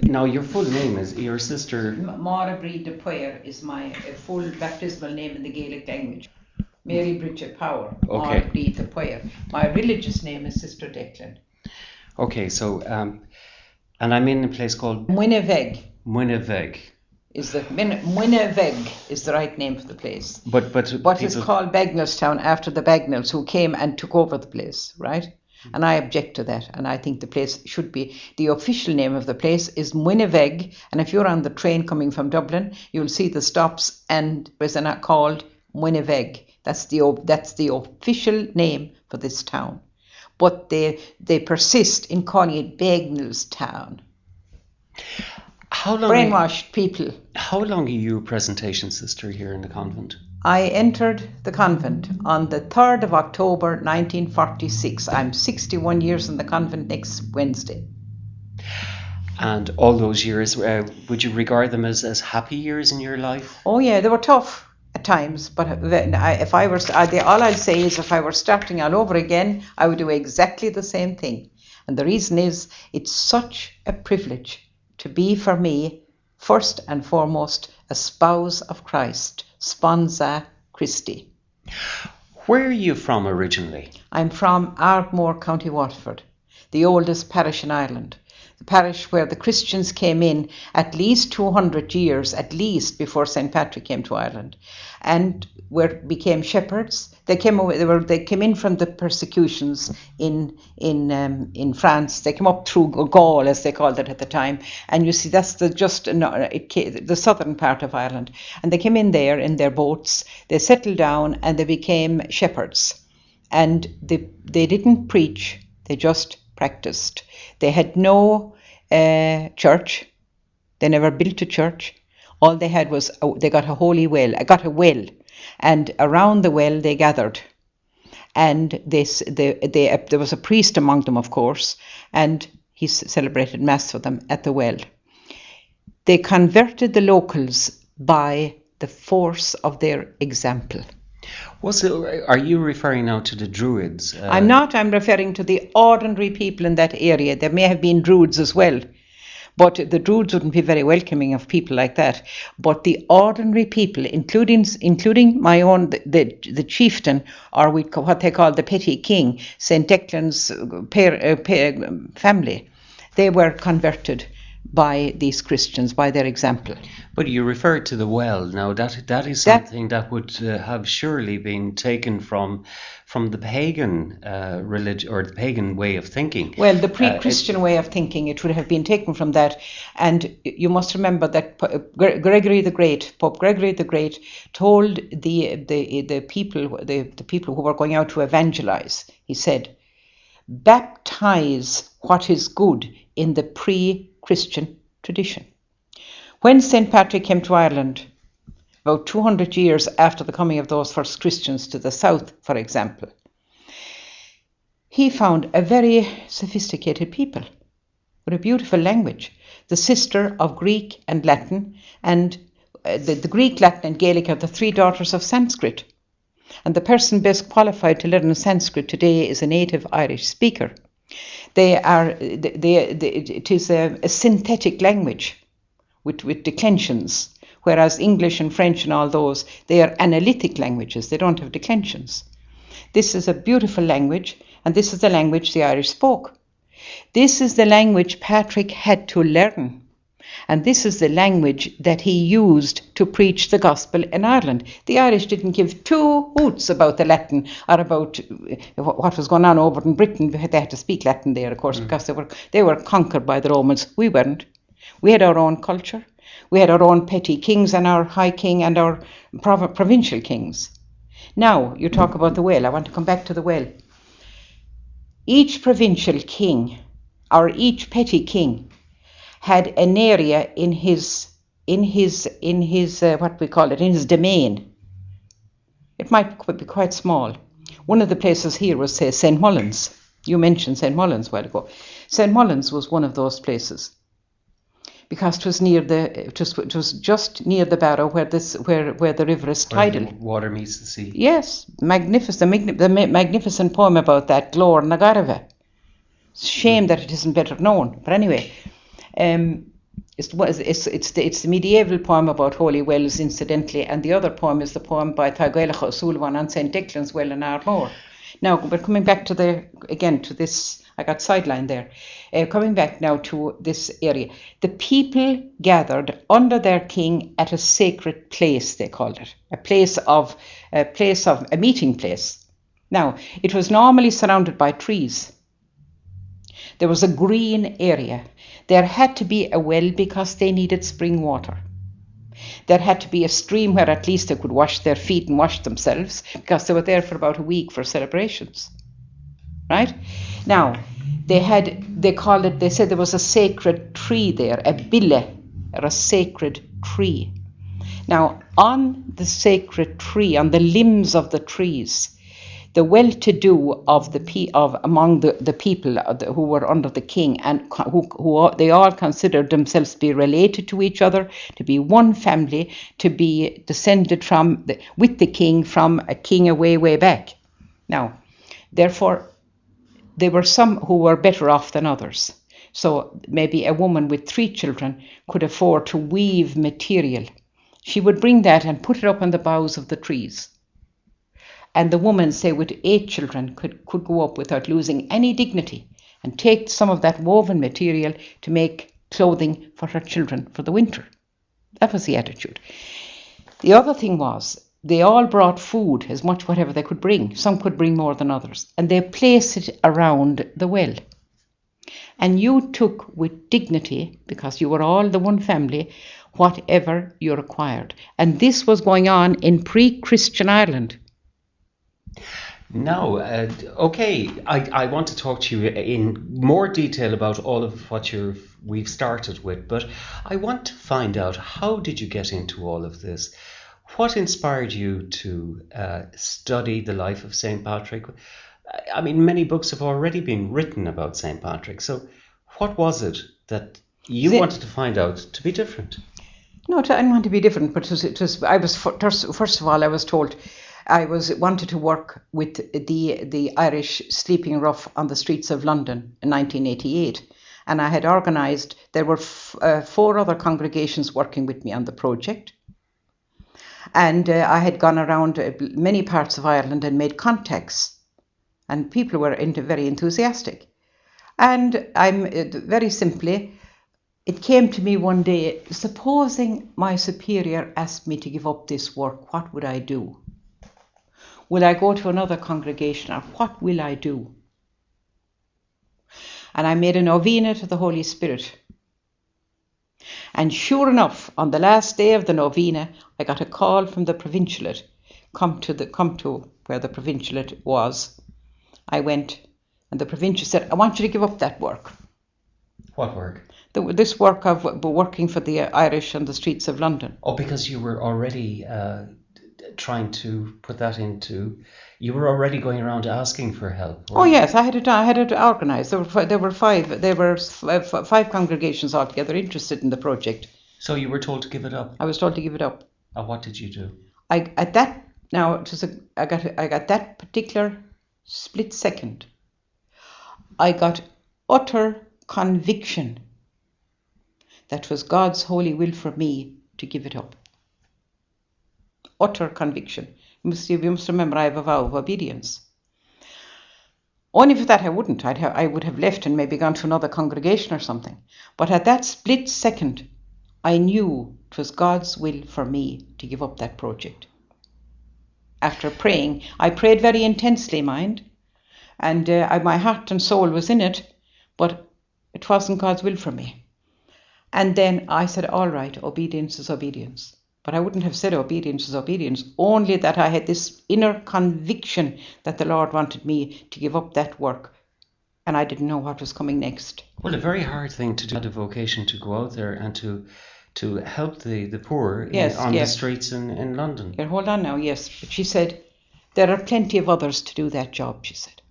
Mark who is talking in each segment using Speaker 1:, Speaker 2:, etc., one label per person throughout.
Speaker 1: Now, your full name is your sister.
Speaker 2: Maire DePaor is my full baptismal name in the Gaelic language. Maire DePaor.
Speaker 1: Okay.
Speaker 2: Maire DePaor. My religious name is Sister Declan.
Speaker 1: Okay, so, and I'm in a place called
Speaker 2: Muineveg
Speaker 1: Muineveg.
Speaker 2: is Muineveg is the right name for the place.
Speaker 1: But
Speaker 2: It's called Bagnallstown after the Bagnalls who came and took over the place, right? And I object to that, and I think the place should be, the official name of the place is Muineveg, and if you're on the train coming from Dublin, you'll see the stops, and there's not called Muineveg. That's the official name for this town. But they persist in calling it Bagnallstown.
Speaker 1: How long?
Speaker 2: Brainwashed people.
Speaker 1: How long are you a presentation sister here in the convent?
Speaker 2: I entered the convent on the 3rd of October 1946. I'm 61 years in the convent next Wednesday.
Speaker 1: And all those years, would you regard them as happy years in your life?
Speaker 2: Oh yeah, they were tough at times, but all I'll say is if I were starting all over again, I would do exactly the same thing. And the reason is it's such a privilege to be, for me, first and foremost, a spouse of Christ, sponsa Christi.
Speaker 1: Where are you from originally?
Speaker 2: I'm from Ardmore, County Waterford, the oldest parish in Ireland. The parish where the Christians came in at least 200 years, at least, before St. Patrick came to Ireland, and became shepherds. They came in from the persecutions in France. They came up through Gaul, as they called it at the time, and you see that's the southern part of Ireland. And they came in there in their boats. They settled down and they became shepherds. And they didn't preach; they just practiced. They had no church. They never built a church. All they had was they got a holy well. I got a well, and around the well they gathered. And there was a priest among them, of course, and he celebrated mass for them at the well. They converted the locals by the force of their example.
Speaker 1: Are you referring now to the Druids?
Speaker 2: I'm not. I'm referring to the ordinary people in that area. There may have been Druids as well, but the Druids wouldn't be very welcoming of people like that. But the ordinary people, including my own, the chieftain, or what they call the petty king, St. Declan's family, they were converted by these Christians, by their example.
Speaker 1: But you referred to the well. Now that is something that would have surely been taken from the pagan religion or the pagan way of thinking.
Speaker 2: Well, the pre-Christian way of thinking, it would have been taken from that. And you must remember that Pope Gregory the Great, told the people who were going out to evangelize. He said, "Baptize what is good in the pre-Christian tradition." When St. Patrick came to Ireland, about 200 years after the coming of those first Christians to the south, for example, he found a very sophisticated people with a beautiful language, the sister of Greek and Latin, and the Greek, Latin and Gaelic are the three daughters of Sanskrit. And the person best qualified to learn Sanskrit today is a native Irish speaker. It is a synthetic language with declensions, whereas English and French and all those, they are analytic languages. They don't have declensions. This is a beautiful language, and this is the language the Irish spoke. This is the language Patrick had to learn, and this is the language that he used to preach the gospel in Ireland. The Irish didn't give two hoots about the Latin or about what was going on over in Britain. They had to speak Latin there, of course, because they were conquered by the Romans. We weren't. We had our own culture. We had our own petty kings and our high king and our provincial kings. Now, you talk about the well. I want to come back to the well. Each provincial king or each petty king had an area in his what we call it, in his domain. It might be quite small. One of the places here was, say, St. Mullins. You mentioned St. Mullins a while ago. St. Mullins was one of those places, because it was just near the barrow where the river is tidal.
Speaker 1: Where the water meets the sea.
Speaker 2: Yes, magnificent. The magnificent poem about that, Glór na Garve. Shame that it isn't better known. But anyway, It's the medieval poem about holy wells, incidentally, and the other poem is the poem by Taigweilach O'Sullivan on St. Declan's Well in Ardmore. Now, we're coming back to this. I got sidelined there. Coming back now to this area, the people gathered under their king at a sacred place. They called it a meeting place. Now, it was normally surrounded by trees. There was a green area. There had to be a well because they needed spring water. There had to be a stream where at least they could wash their feet and wash themselves, because they were there for about a week for celebrations. Right? Now, they said there was a sacred tree there, a bille, or a sacred tree. Now, on the sacred tree, on the limbs of the trees, the well-to-do among the people who were under the king, and who they all considered themselves to be related to each other, to be one family, to be descended with the king from a king way back. Now, therefore, there were some who were better off than others. So maybe a woman with 3 children could afford to weave material. She would bring that and put it up on the boughs of the trees. And the woman, say, with 8 children could go up without losing any dignity and take some of that woven material to make clothing for her children for the winter. That was the attitude. The other thing was, they all brought food, as much whatever they could bring. Some could bring more than others. And they placed it around the well. And you took with dignity, because you were all the one family, whatever you required. And this was going on in pre-Christian Ireland.
Speaker 1: Now, okay, I want to talk to you in more detail about all of what we've started with, but I want to find out, how did you get into all of this? What inspired you to study the life of St. Patrick? I mean, many books have already been written about St. Patrick, so what was it that you wanted to find out to be different?
Speaker 2: No, I didn't want to be different, but first of all, I was told I wanted to work with the Irish sleeping rough on the streets of London in 1988. And I had organised, there were 4 other congregations working with me on the project. And I had gone around many parts of Ireland and made contacts. And people were very enthusiastic. And very simply, it came to me one day, supposing my superior asked me to give up this work, what would I do? Will I go to another congregation, or what will I do? And I made a novena to the Holy Spirit. And sure enough, on the last day of the novena, I got a call from the provincialate. Come to where the provincialate was. I went, and the provincial said, I want you to give up that work.
Speaker 1: What work?
Speaker 2: This work of working for the Irish on the streets of London.
Speaker 1: Oh, because you were already trying to put that into. You were already going around asking for help.
Speaker 2: Oh yes, I had it organised. There were 5 congregations altogether interested in the project.
Speaker 1: So you were told to give it up.
Speaker 2: I was told to give it up.
Speaker 1: And what did you do?
Speaker 2: I got that particular split second. I got utter conviction that was God's holy will for me to give it up. Utter conviction. You must remember, I have a vow of obedience. Only for that I wouldn't. I would have left and maybe gone to another congregation or something. But at that split second, I knew it was God's will for me to give up that project. After praying, I prayed very intensely, mind, and my heart and soul was in it, but it wasn't God's will for me. And then I said, all right, obedience is obedience. But I wouldn't have said obedience is obedience, only that I had this inner conviction that the Lord wanted me to give up that work, and I didn't know what was coming next.
Speaker 1: Well, a very hard thing to do, had a vocation to go out there and to help the poor on the streets in London.
Speaker 2: Here, hold on now, yes. But she said, there are plenty of others to do that job, she said,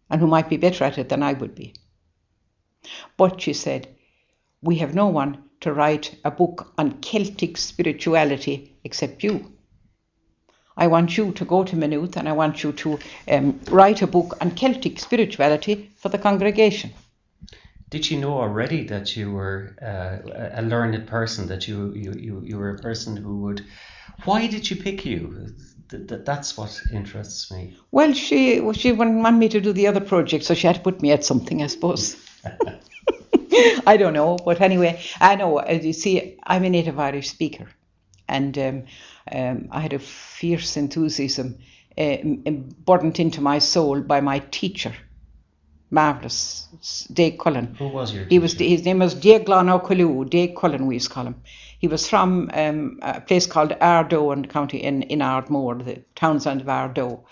Speaker 2: and who might be better at it than I would be. But she said, we have no one to write a book on Celtic spirituality except you. I want you to go to Maynooth and I want you to write a book on Celtic spirituality for the congregation.
Speaker 1: Did you know already that you were a learned person, that you were a person who would... Why did you pick you? That's what interests me.
Speaker 2: Well, she wouldn't want me to do the other project, so she had to put me at something, I suppose. I don't know, but anyway, I know. You see, I'm a native Irish speaker, and I had a fierce enthusiasm burnt into my soul by my teacher. Marvellous, Declan.
Speaker 1: Who was your
Speaker 2: His
Speaker 1: teacher?
Speaker 2: name was Declan O'Calloo, Declan we used to call him. He was from a place called Ardo in the county in Ardmore, the townsland of Ardo,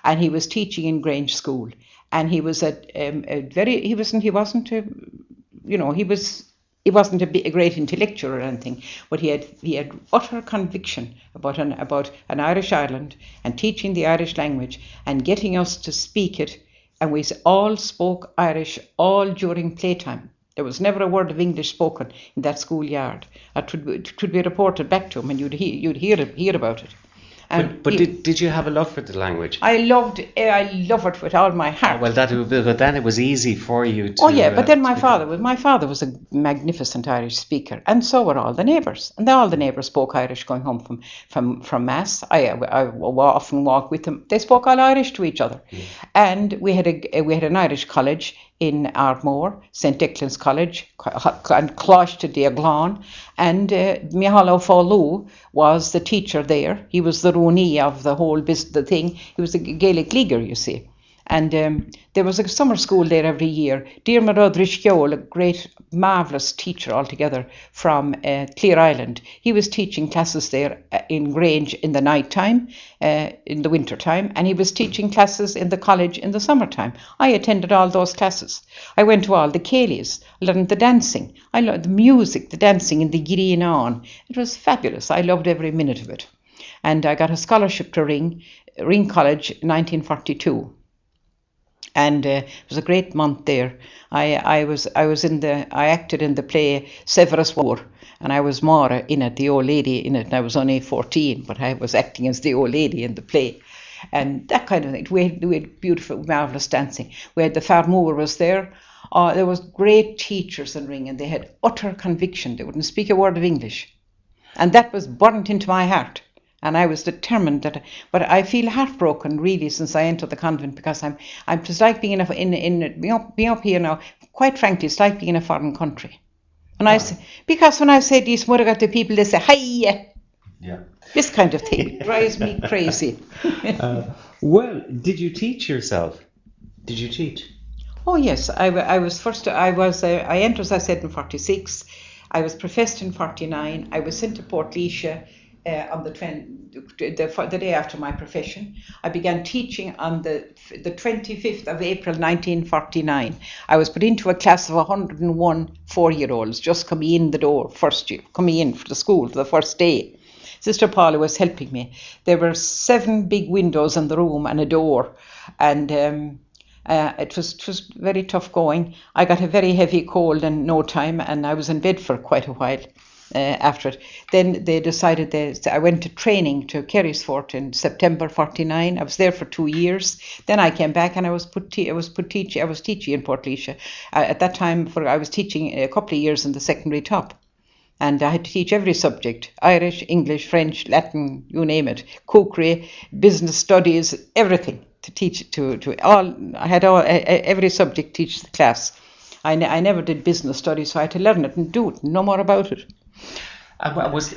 Speaker 2: and he was teaching in Grange School. And he was he wasn't a great intellectual or anything, but he had utter conviction about an Irish Ireland and teaching the Irish language and getting us to speak it. And we all spoke Irish all during playtime. There was never a word of English spoken in that schoolyard. It would be reported back to him, and you'd hear about it. And
Speaker 1: But did you have a love for the language?
Speaker 2: I love it with all my heart.
Speaker 1: Well, but then it was easy for you to...
Speaker 2: Oh yeah, but then my
Speaker 1: to
Speaker 2: father was a magnificent Irish speaker, and so were all the neighbours. And all the neighbours spoke Irish going home from mass. I often walked with them. They spoke all Irish to each other, and we had an Irish college in Ardmore, St Declan's College, and Closh to Declan, and Micheál Fallú was the teacher there. He was the Rooney of the whole the thing. He was a Gaelic leaguer, you see. And there was a summer school there every year. Diarmaid Rodriguez, a great, marvellous teacher altogether from Clear Island. He was teaching classes there in Grange in the night time, in the winter time, and he was teaching classes in the college in the summertime. I attended all those classes. I went to all the céilís, learned the dancing. I learned the music, the dancing in the Giri on. It was fabulous. I loved every minute of it. And I got a scholarship to Ring College in 1942. And it was a great month there. I acted in the play Severus War, and I was Maire in it, the old lady in it. And I was only 14, but I was acting as the old lady in the play, and that kind of thing. We had beautiful, marvellous dancing. We had the Farmoor was there. There was great teachers in Ring, and they had utter conviction. They wouldn't speak a word of English, and that was burnt into my heart. And I was determined but I feel heartbroken really since I entered the convent, because I'm just like being being up here now. Quite frankly, it's like being in a foreign country. And because when I say these mother to people, they say hi.
Speaker 1: Yeah.
Speaker 2: This kind of thing drives me crazy.
Speaker 1: Well, did you teach yourself? Did you teach?
Speaker 2: Oh yes, I entered, as I said, in 46. I was professed in 49. I was sent to Portlaoise on the day after my profession. I began teaching on the 25th of April 1949. I was put into a class of 101 4-year-olds just coming in the door coming in for the school for the first day. Sister Paula was helping me. There were 7 big windows in the room and a door, and it was very tough going. I got a very heavy cold in no time, and I was in bed for quite a while. After it, then they decided I went to training to Kerrysford in September 49. I was there for 2 years. Then I came back and I was teaching in Portlaoise. At that time, I was teaching a couple of years in the secondary top, and I had to teach every subject: Irish, English, French, Latin, you name it, cookery, business studies, everything to teach to all. I had every subject teach the class. I never did business studies, so I had to learn it and do it, no more about it.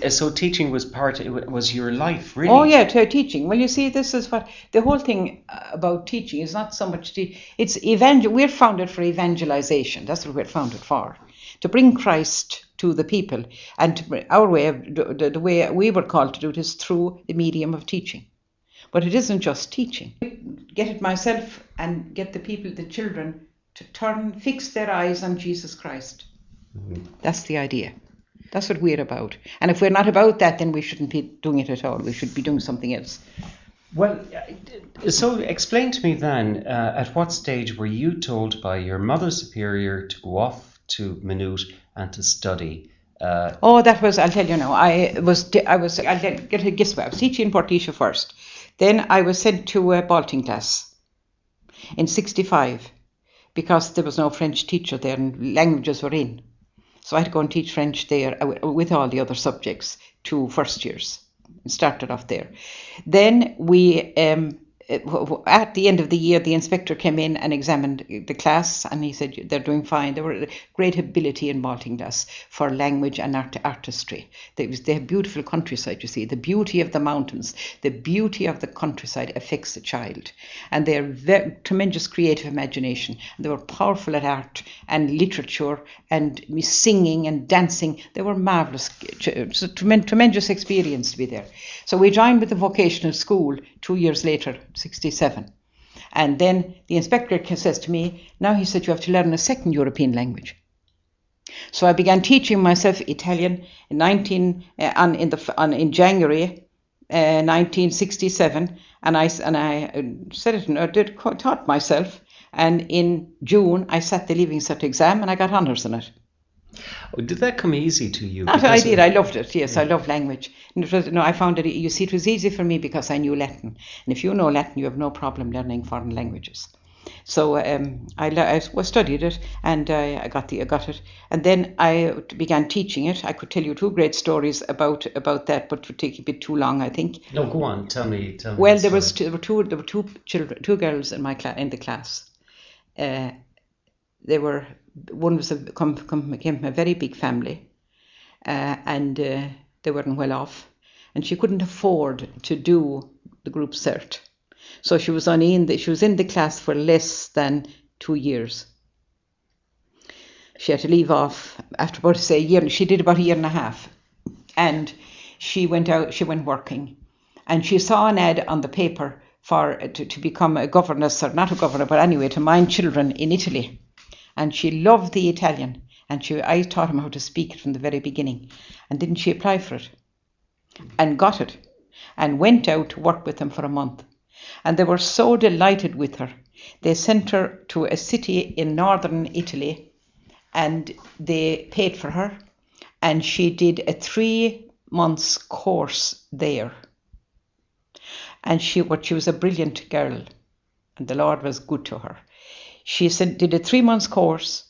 Speaker 1: So teaching was your life, really?
Speaker 2: Oh yeah, teaching. Well, you see, this is what the whole thing about teaching is not so much. It's we're founded for evangelization. That's what we're founded for, to bring Christ to the people, and our way of the way we were called to do it is through the medium of teaching. But it isn't just teaching. Get it myself and get the people, the children, to fix their eyes on Jesus Christ. Mm-hmm. That's the idea. That's what we're about. And if we're not about that, then we shouldn't be doing it at all. We should be doing something else.
Speaker 1: Well, so explain to me then, at what stage were you told by your mother superior to go off to Maynooth and to study?
Speaker 2: That was, I'll tell you now, I'll guess what, I was teaching in Portlaoise first. Then I was sent to a Baltic class in 65. because there was no French teacher there and languages were in. So I had to go and teach French there with all the other subjects to first years. Started off there. Then we, at the end of the year, the inspector came in and examined the class, and he said they're doing fine. There were great ability in Baltinglass for language and artistry. They have beautiful countryside, you see. The beauty of the mountains, the beauty of the countryside affects the child. And they are tremendous creative imagination. They were powerful at art and literature and singing and dancing. They were marvellous. It's a tremendous experience to be there. So we joined with the vocational school 2 years later, 67. And then the inspector says to me, now he said, you have to learn a second European language. So I began teaching myself Italian in January 1967, and I said it and taught myself. And in June I sat the Leaving Cert exam and I got honours in it.
Speaker 1: Oh, did that come easy to you?
Speaker 2: I did. I loved it. Yes, yeah. I love language. And it was, I found it. You see, it was easy for me because I knew Latin, and if you know Latin, you have no problem learning foreign languages. So I studied it, and I got it, and then I began teaching it. I could tell you 2 great stories about that, but it would take a bit too long, I think.
Speaker 1: No, go on. Tell me.
Speaker 2: Well, there were two children, 2 girls in the class. One came from a very big family, and they weren't well off, and she couldn't afford to do the group cert, so she was in the class for less than 2 years. She had to leave off after about a year. She did about a year and a half, and she went working, and she saw an ad on the paper to become a governess, or not a governor, but anyway, to mind children in Italy. And she loved the Italian, and I taught him how to speak it from the very beginning. And didn't she apply for it? And got it, and went out to work with them for a month. And they were so delighted with her. They sent her to a city in northern Italy, and they paid for her, and she did a 3 months course there. And she was a brilliant girl, and the Lord was good to her. She did a 3 months course.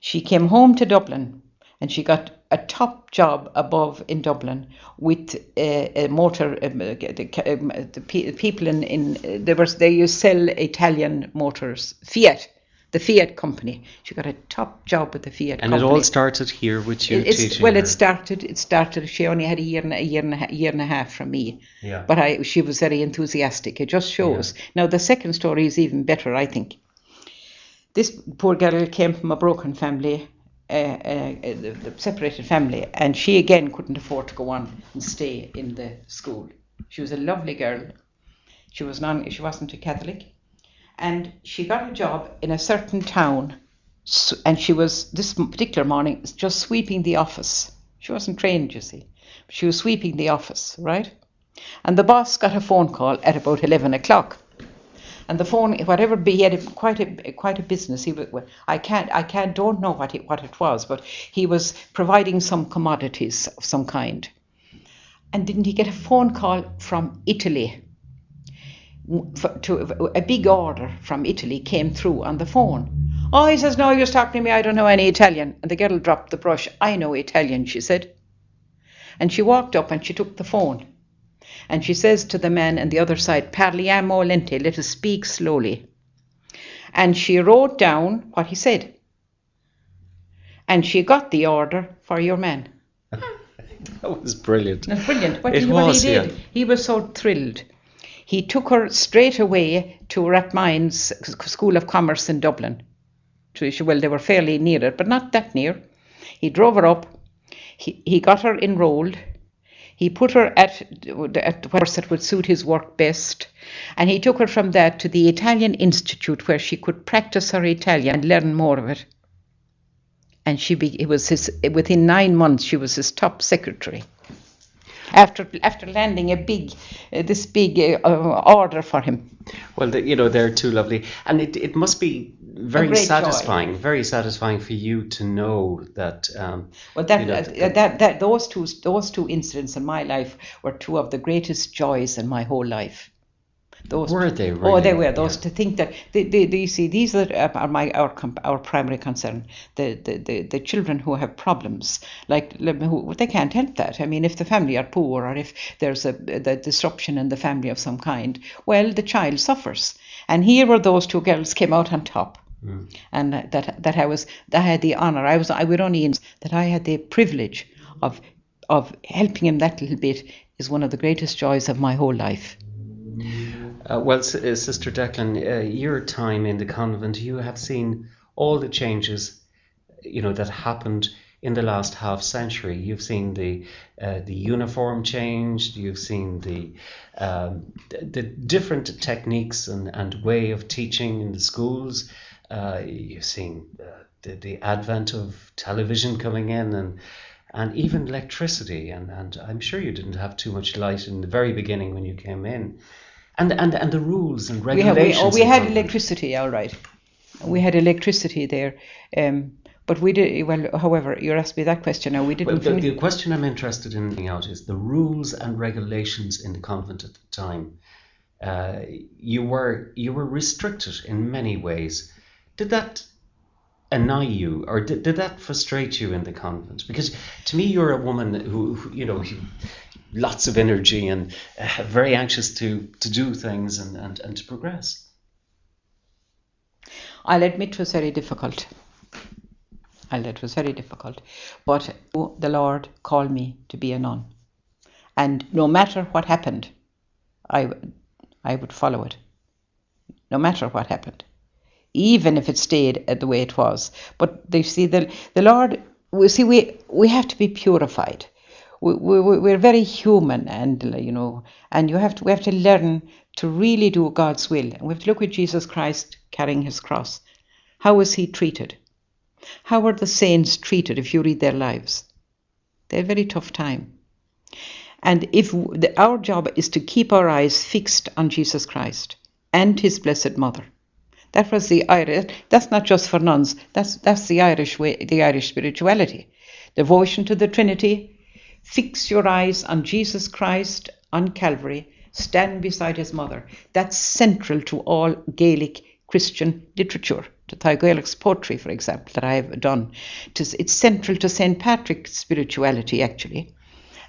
Speaker 2: She came home to Dublin, and she got a top job above in Dublin with a motor. The people they sell Italian motors, Fiat, the Fiat company. She got a top job with the Fiat company.
Speaker 1: And it all started here with you teaching her.
Speaker 2: It started. She only had a year and a half from me.
Speaker 1: Yeah.
Speaker 2: But she was very enthusiastic. It just shows. Yeah. Now the second story is even better, I think. This poor girl came from a broken family, a separated family, and she again couldn't afford to go on and stay in the school. She was a lovely girl. She wasn't a Catholic, and she got a job in a certain town, and she was this particular morning just sweeping the office. She wasn't trained, you see. She was sweeping the office, right? And the boss got a phone call at about 11 o'clock. And the phone, he had quite a business. Don't know what it was, but he was providing some commodities of some kind. And didn't he get a phone call from Italy? A big order from Italy came through on the phone. Oh, he says, no, you're talking to me, I don't know any Italian. And the girl dropped the brush. I know Italian, she said. And she walked up and she took the phone. And she says to the man on the other side, parliamo lente, let us speak slowly. And she wrote down what he said. And she got the order for your man.
Speaker 1: That was brilliant.
Speaker 2: That's brilliant. What he did, yeah. He was so thrilled. He took her straight away to Rathmines School of Commerce in Dublin. Well, they were fairly near it, but not that near. He drove her up. He got her enrolled. He put her at the course that would suit his work best, and he took her from that to the Italian Institute where she could practice her Italian and learn more of it. And within 9 months she was his top secretary. After landing this big order for him.
Speaker 1: Well, they're too lovely, and it must be very satisfying for you to know that.
Speaker 2: Those two incidents in my life were 2 of the greatest joys in my whole life. Those,
Speaker 1: Were they
Speaker 2: oh, they
Speaker 1: really?
Speaker 2: were those.
Speaker 1: Yeah.
Speaker 2: To think that you see, these are our primary concern. The children who have problems, like who they can't help that. I mean, if the family are poor, or if there's the disruption in the family of some kind, well, the child suffers. And here were those two girls came out on top. And that I had the honour. I would only that I had the privilege of helping him that little bit is one of the greatest joys of my whole life.
Speaker 1: Well, Sister Declan, your time in the convent, you have seen all the changes, that happened in the last half century. You've seen the uniform changed. You've seen the different techniques and way of teaching in the schools. You've seen the advent of television coming in and even electricity. And I'm sure you didn't have too much light in the very beginning when you came in. And the rules and regulations.
Speaker 2: We had electricity, all right. We had electricity there. But we did, well, however, you asked me that question now. We didn't.
Speaker 1: Well, the question I'm interested in finding out is the rules and regulations in the convent at the time. You were restricted in many ways. Did that annoy you, or did that frustrate you in the convent? Because to me, you're a woman who lots of energy and very anxious to do things and to progress.
Speaker 2: I'll admit it was very difficult. It was very difficult. But the Lord called me to be a nun. And no matter what happened, I would follow it. No matter what happened. Even if it stayed the way it was. But they see the Lord, we have to be purified. We're very human, and and we have to learn to really do God's will. And we have to look at Jesus Christ carrying his cross. How was he treated? How were the saints treated if you read their lives? They had a very tough time. And our job is to keep our eyes fixed on Jesus Christ and his Blessed Mother. That was the Irish. That's not just for nuns. That's the Irish way, the Irish spirituality. Devotion to the Trinity. Fix your eyes on Jesus Christ on Calvary. Stand beside his mother. That's central to all Gaelic Christian literature. To Gaelic's poetry, for example, that I have done. It's central to St. Patrick's spirituality, actually.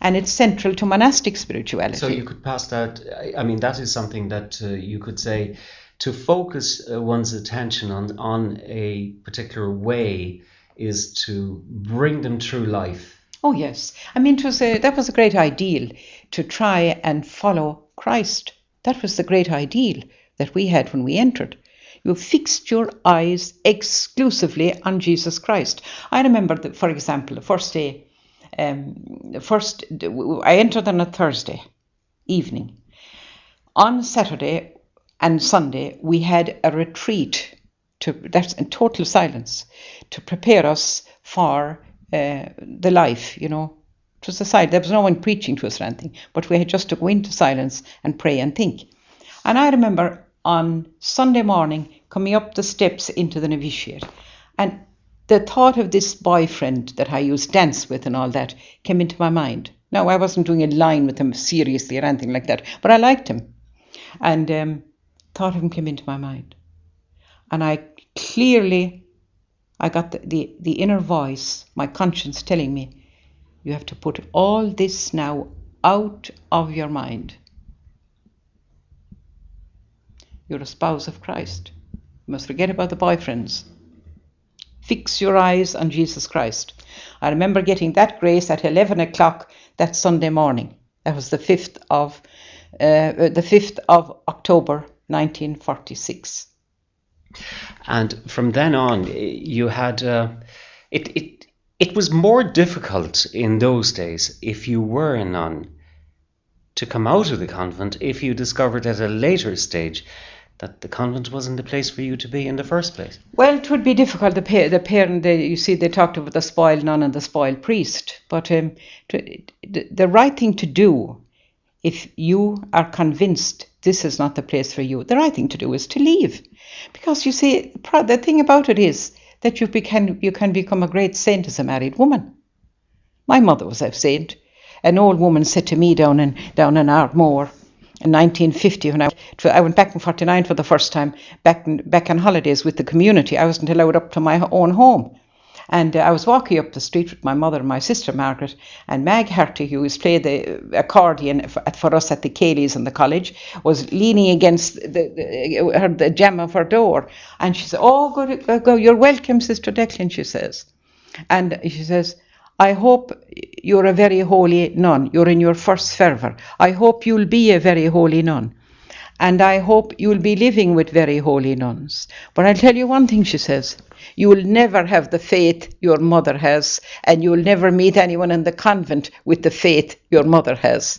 Speaker 2: And it's central to monastic spirituality.
Speaker 1: So you could pass that. I mean, that is something that you could say, to focus one's attention on a particular way is to bring them through life.
Speaker 2: Oh, yes. I mean, that was a great ideal, to try and follow Christ. That was the great ideal that we had when we entered. You fixed your eyes exclusively on Jesus Christ. I remember, for example, the first day, I entered on a Thursday evening. On Saturday and Sunday, we had a retreat, that's in total silence, to prepare us for the life, It was a silence. There was no one preaching to us or anything, but we had just to go into silence and pray and think. And I remember on Sunday morning coming up the steps into the novitiate, and the thought of this boyfriend that I used to dance with and all that came into my mind. Now, I wasn't doing a line with him seriously or anything like that, but I liked him. And thought of him came into my mind. And I got the inner voice, my conscience telling me, you have to put all this now out of your mind. You're a spouse of Christ. You must forget about the boyfriends. Fix your eyes on Jesus Christ. I remember getting that grace at 11 o'clock that Sunday morning. That was the 5th of October, 1946.
Speaker 1: And from then on, you had it was more difficult in those days, if you were a nun, to come out of the convent if you discovered at a later stage that the convent wasn't the place for you to be in the first place.
Speaker 2: Well, it would be difficult. The parent, they talked about the spoiled nun and the spoiled priest. But the right thing to do, if you are convinced this is not the place for you, the right thing to do is to leave. Because you see, the thing about it is that you can become a great saint as a married woman. My mother was a saint. An old woman said to me down in Ardmore, in 1950 when I went back in 49 for the first time, back on holidays with the community. I wasn't allowed up to my own home. And I was walking up the street with my mother and my sister Margaret, and Mag Harty, who used to play the accordion for us at the Cayleys in the college, was leaning against the jamb of her door. And she said, "Oh, go, you're welcome, Sister Declan," she says. And she says, "I hope you're a very holy nun. You're in your first fervour. I hope you'll be a very holy nun. And I hope you'll be living with very holy nuns. But I'll tell you one thing," she says, "you will never have the faith your mother has, and you'll never meet anyone in the convent with the faith your mother has."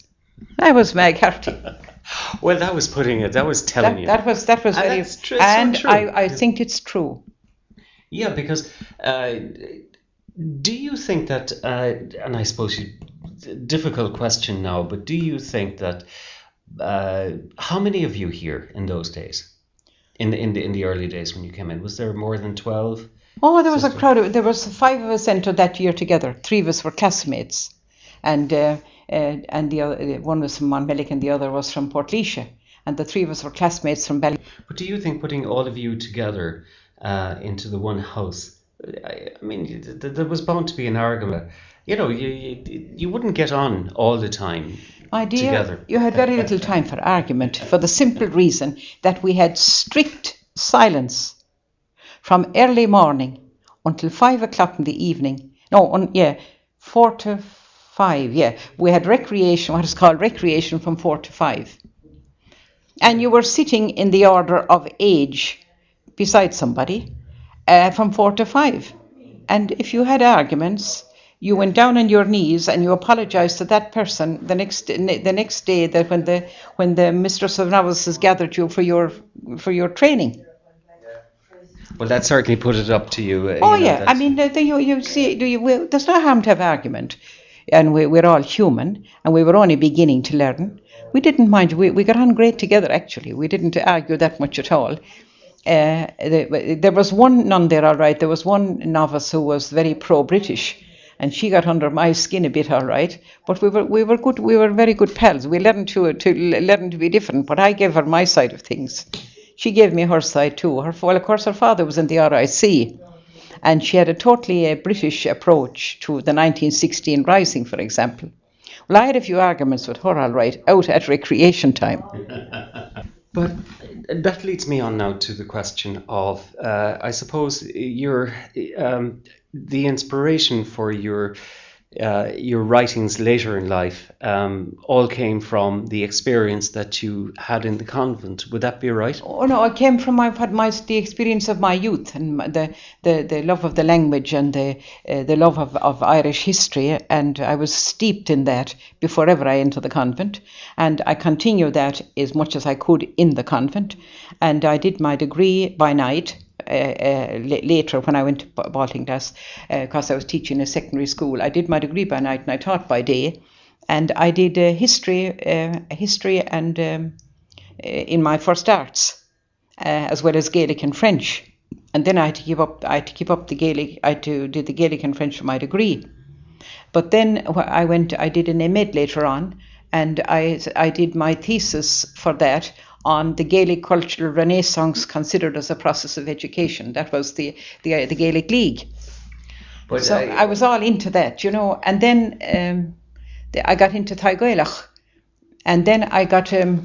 Speaker 2: That was Mag Harty.
Speaker 1: Well, that was putting it. That was telling you.
Speaker 2: That was very.
Speaker 1: That's true,
Speaker 2: and
Speaker 1: so true.
Speaker 2: I think it's true.
Speaker 1: Yeah, because do you think that? And I suppose difficult question now, but do you think that? How many of you here in those days? In the early days when you came in, was there more than 12?
Speaker 2: Oh, there was a crowd. There was 5 of us entered that year together. 3 of us were classmates, and the other, one was from Monmelick and the other was from Portlaoise, and the 3 of us were classmates from Bally.
Speaker 1: But do you think putting all of you together into the one house? I mean, there was bound to be an argument. You know, you wouldn't get on all the time.
Speaker 2: My dear,
Speaker 1: together.
Speaker 2: You had very little time for argument, for the simple reason that we had strict silence from early morning until 5 o'clock in the evening. 4 to 5, yeah. We had recreation, what is called recreation, from 4 to 5. And you were sitting in the order of age beside somebody from 4 to 5. And if you had arguments, you went down on your knees and you apologized to that person the next day, that when the mistress of novices gathered you for your training.
Speaker 1: Well, that certainly put it up to you.
Speaker 2: Yeah. I mean, you see, there's no harm to have argument, and we're all human, and we were only beginning to learn. We didn't mind. We got on great together. Actually, we didn't argue that much at all. There was one nun there, all right. There was one novice who was very pro-British. And she got under my skin a bit, all right. But we were good. We were very good pals. We learned to be different. But I gave her my side of things. She gave me her side too. Of course, her father was in the RIC, and she had a totally British approach to the 1916 Rising, for example. Well, I had a few arguments with her, all right, out at recreation time.
Speaker 1: But that leads me on now to the question of, I suppose, the inspiration for your writings later in life all came from the experience that you had in the convent. Would that be right? Oh
Speaker 2: no, it came from the experience of my youth, and the love of the language and the love of Irish history, and I was steeped in that before ever I entered the convent, and I continued that as much as I could in the convent, and I did my degree by night. Later when I went to Baltinglass, because I was teaching in a secondary school, I did my degree by night and I taught by day, and I did history and in my first arts, as well as Gaelic and French, and then I had to keep up the Gaelic. I did the Gaelic and French for my degree, but then I did an MA later on, and I did my thesis for that on the Gaelic cultural renaissance considered as a process of education. That was the Gaelic League. But so I was all into that, and then I got into Taigweilach, and then I got I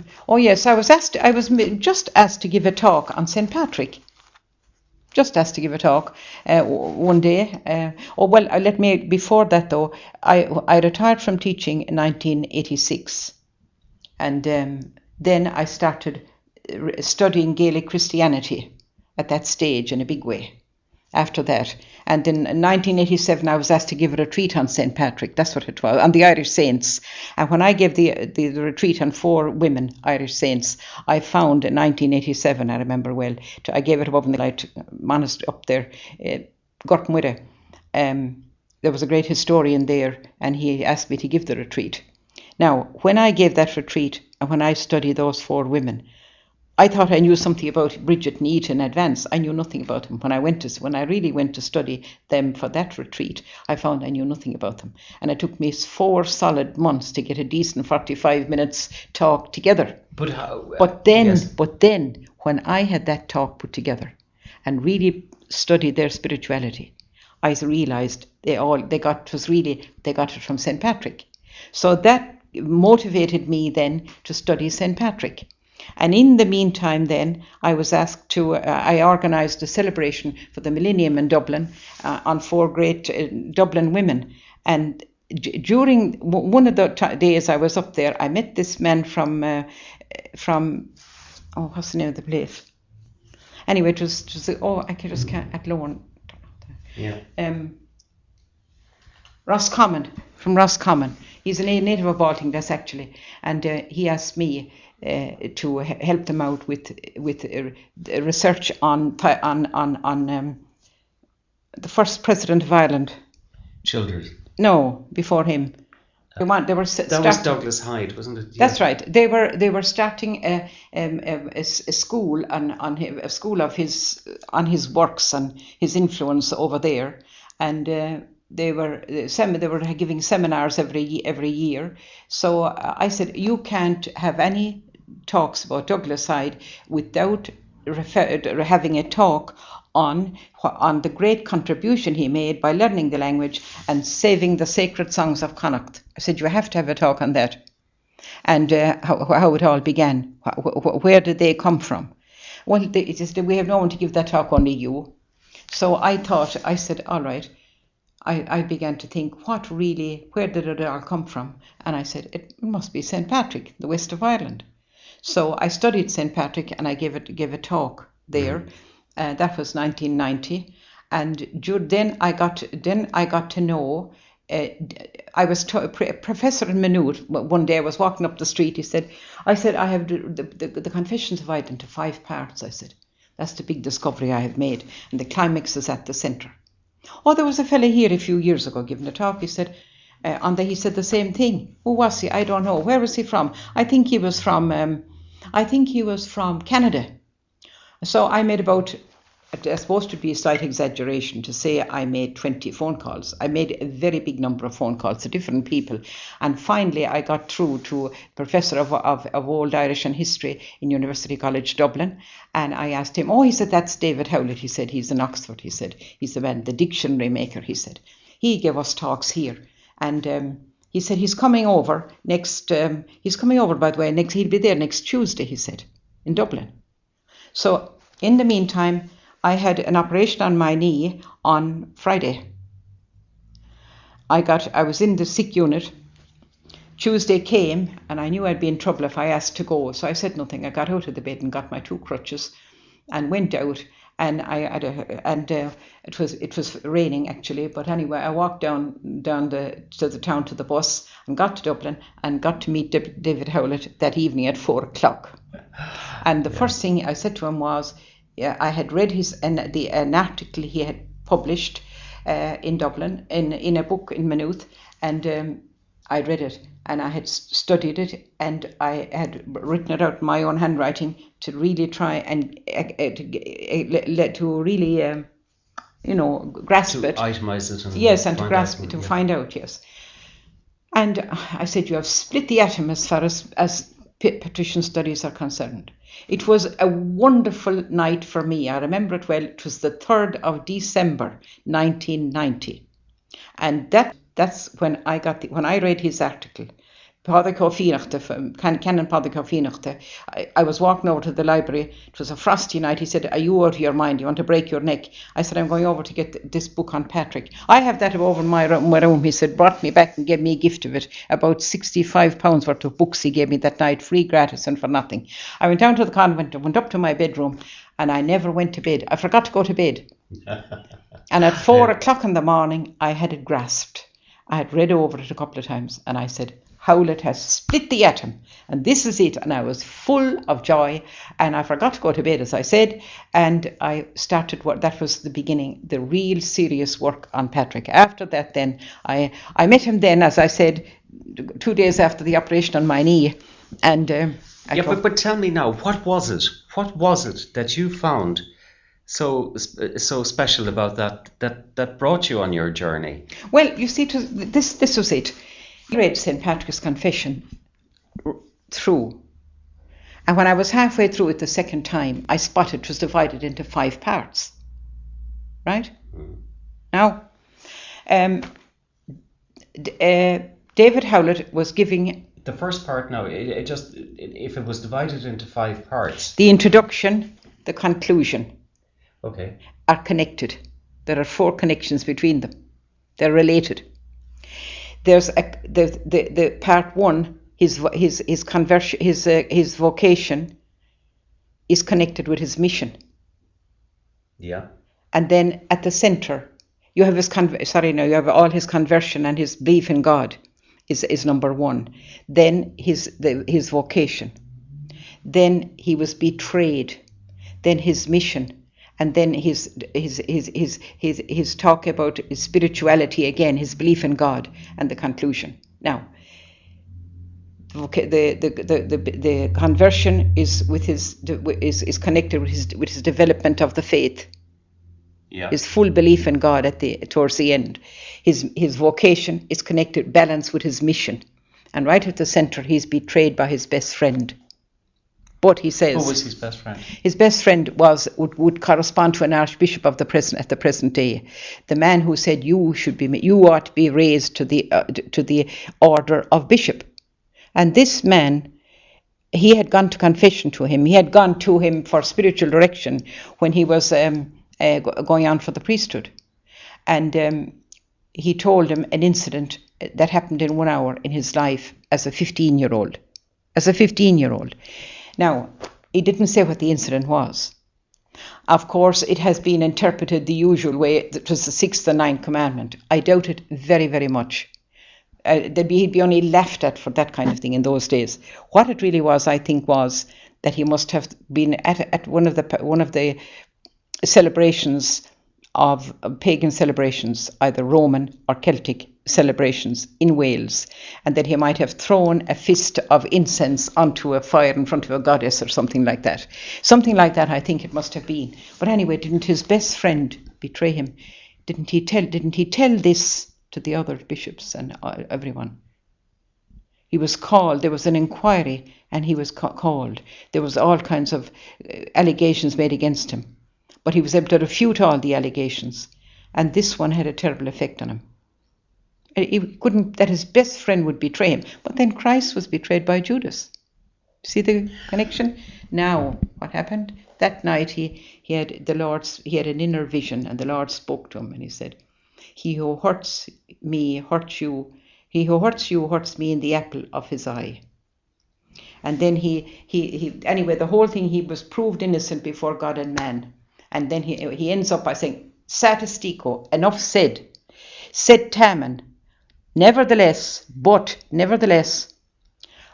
Speaker 2: was just asked to give a talk on St. Patrick. Just asked to give a talk one day. Before that though, I retired from teaching in 1986, and then I started studying Gaelic Christianity at that stage in a big way after that. And in 1987, I was asked to give a retreat on St. Patrick. That's what it was, on the Irish saints. And when I gave the retreat on 4 women, Irish saints, I found in 1987, I remember well, I gave it above in the light monastery up there, Gortmuire. There was a great historian there, and he asked me to give the retreat. Now, when I gave that retreat, and when I studied those 4 women, I thought I knew something about Bridget and Eat in advance. I knew nothing about them. When I really went to study them for that retreat, I found I knew nothing about them. And it took me 4 solid months to get a decent 45 minutes talk together.
Speaker 1: But how?
Speaker 2: But then, when I had that talk put together and really studied their spirituality, I realised they got it from St. Patrick. So that motivated me then to study St. Patrick. And in the meantime then, I was asked to, I organised a celebration for the millennium in Dublin on 4 great Dublin women. And during one of the days I was up there, I met this man from what's the name of the place? Anyway, it was I just can't, at Lorne.
Speaker 1: Yeah.
Speaker 2: Roscommon, from Roscommon. He's a native of Baltinglass actually, and he asked me to help them out with research on the first president of Ireland.
Speaker 1: Childers.
Speaker 2: No, before him.
Speaker 1: That was Douglas Hyde, wasn't it? Yeah.
Speaker 2: That's right. They were starting a school a school of his on his works and his influence over there, and they were giving seminars every year. So I said, you can't have any talks about Douglas Hyde without having a talk on the great contribution he made by learning the language and saving the sacred songs of Connacht. I said, you have to have a talk on that. And how it all began. Where did they come from? Well, we have no one to give that talk, only you. So I said, all right. I began to think, where did it all come from? And I said, it must be St. Patrick, the west of Ireland. So I studied St. Patrick and I gave a talk there. That was 1990, and then I got to know. I was Professor in Maynooth. One day I was walking up the street. I said, I have the Confessions of Ireland to 5 parts. I said, that's the big discovery I have made, and the climax is at the centre. Oh, there was a fellow here a few years ago giving a talk. He said, he said the same thing. Who was he? I don't know. Where was he from? I think he was from Canada. So I made it's supposed to be a slight exaggeration to say I made 20 phone calls. I made a very big number of phone calls to different people. And finally, I got through to a professor of Old Irish and History in University College Dublin. And I asked him, he said, that's David Howlett. He said, he's in Oxford. He said, he's the man, the dictionary maker, he said. He gave us talks here. And he said, he's coming over, by the way, he'll be there next Tuesday, he said, in Dublin. So in the meantime, I had an operation on my knee on Friday. I was in the sick unit. Tuesday came and I knew I'd be in trouble if I asked to go. So I said nothing. I got out of the bed and got my 2 crutches and went out. And it was raining actually. But anyway, I walked down to the town to the bus and got to Dublin and got to meet David Howlett that evening at 4:00. And the first thing I said to him was, I had read an article he had published in Dublin in a book in Maynooth, and I read it and I had studied it and I had written it out in my own handwriting to really try and to really grasp it.
Speaker 1: Itemize it.
Speaker 2: And to grasp it, to find out, yes. And I said, you have split the atom as far as patrician studies are concerned. It was a wonderful night for me. I remember it well. It was the 3rd of December, 1990. And that's when I read his article. Canon Pádraig Fínachte. I was walking over to the library. It was a frosty night. He said, are you out of your mind? You want to break your neck? I said, I'm going over to get this book on Patrick. I have that over in my room. He said, brought me back and gave me a gift of it. About £65 worth of books he gave me that night, free, gratis and for nothing. I went down to the convent, went up to my bedroom, and I never went to bed. I forgot to go to bed. And at 4:00 in the morning, I had it grasped. I had read over it a couple of times, and I said, Howlett has split the atom, and this is it. And I was full of joy, and I forgot to go to bed, as I said, and I started work. That was the beginning, the real serious work on Patrick. After that, then, I met him then, as I said, 2 days after the operation on my knee, and
Speaker 1: Yeah, but tell me now, what was it? What was it that you found so special about that brought you on your journey?
Speaker 2: Well, you see, this was it. I read St. Patrick's Confession through, and when I was halfway through it the second time, I spotted it was divided into 5 parts. Right? Now, David Howlett was giving
Speaker 1: the first part. Now, if it was divided into 5 parts,
Speaker 2: the introduction, the conclusion,
Speaker 1: okay,
Speaker 2: are connected. There are 4 connections between them. They're related. There's the part 1. His conversion, his vocation is connected with his mission.
Speaker 1: Yeah.
Speaker 2: And then at the center, you have you have all his conversion and his belief in God is number 1. Then his vocation. Then he was betrayed. Then his mission, and then his talk about his spirituality again, his belief in God, and the conclusion. Now, the conversion is connected with his development of the faith.
Speaker 1: Yeah.
Speaker 2: His full belief in God towards the end. His vocation is connected, balanced with his mission. And right at the center, he's betrayed by his best friend. But he says,
Speaker 1: who was his best friend?
Speaker 2: His best friend would correspond to an archbishop at the present day. The man who said you ought to be raised to the order of bishop. And this man, he had gone to confession to him. He had gone to him for spiritual direction when he was going on for the priesthood. And he told him an incident that happened in 1 hour in his life as a 15-year-old. Now, he didn't say what the incident was. Of course, it has been interpreted the usual way. It was the 6th and 9th commandment. I doubt it very, very much. He'd be only laughed at for that kind of thing in those days. What it really was, I think, was that he must have been at one of the celebrations of pagan celebrations, either Roman or Celtic celebrations in Wales, and that he might have thrown a fist of incense onto a fire in front of a goddess or something like that. Something like that, I think it must have been. But anyway, didn't his best friend betray him? Didn't he tell this to the other bishops and everyone? He was called. There was an inquiry, and he was called. There was all kinds of allegations made against him. But he was able to refute all the allegations, and this one had a terrible effect on him. He couldn't, that his best friend would betray him. But then Christ was betrayed by Judas. See the connection? Now, what happened? That night he had an inner vision, and the Lord spoke to him, and he said, "He who hurts me hurts you. He who hurts you hurts me in the apple of his eye." And then anyway, the whole thing, he was proved innocent before God and man. And then he ends up by saying, "Statistico, enough said. Said Taman, nevertheless,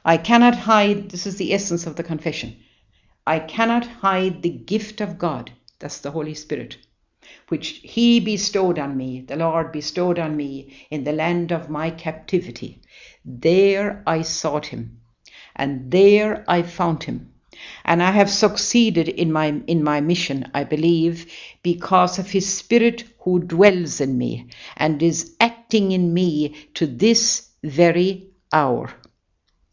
Speaker 2: I cannot hide," this is the essence of the confession, "I cannot hide the gift of God," that's the Holy Spirit, "which he bestowed on me, the Lord bestowed on me in the land of my captivity. There I sought him, and there I found him. And I have succeeded in my mission, I believe, because of his Spirit who dwells in me and is acting in me to this very hour."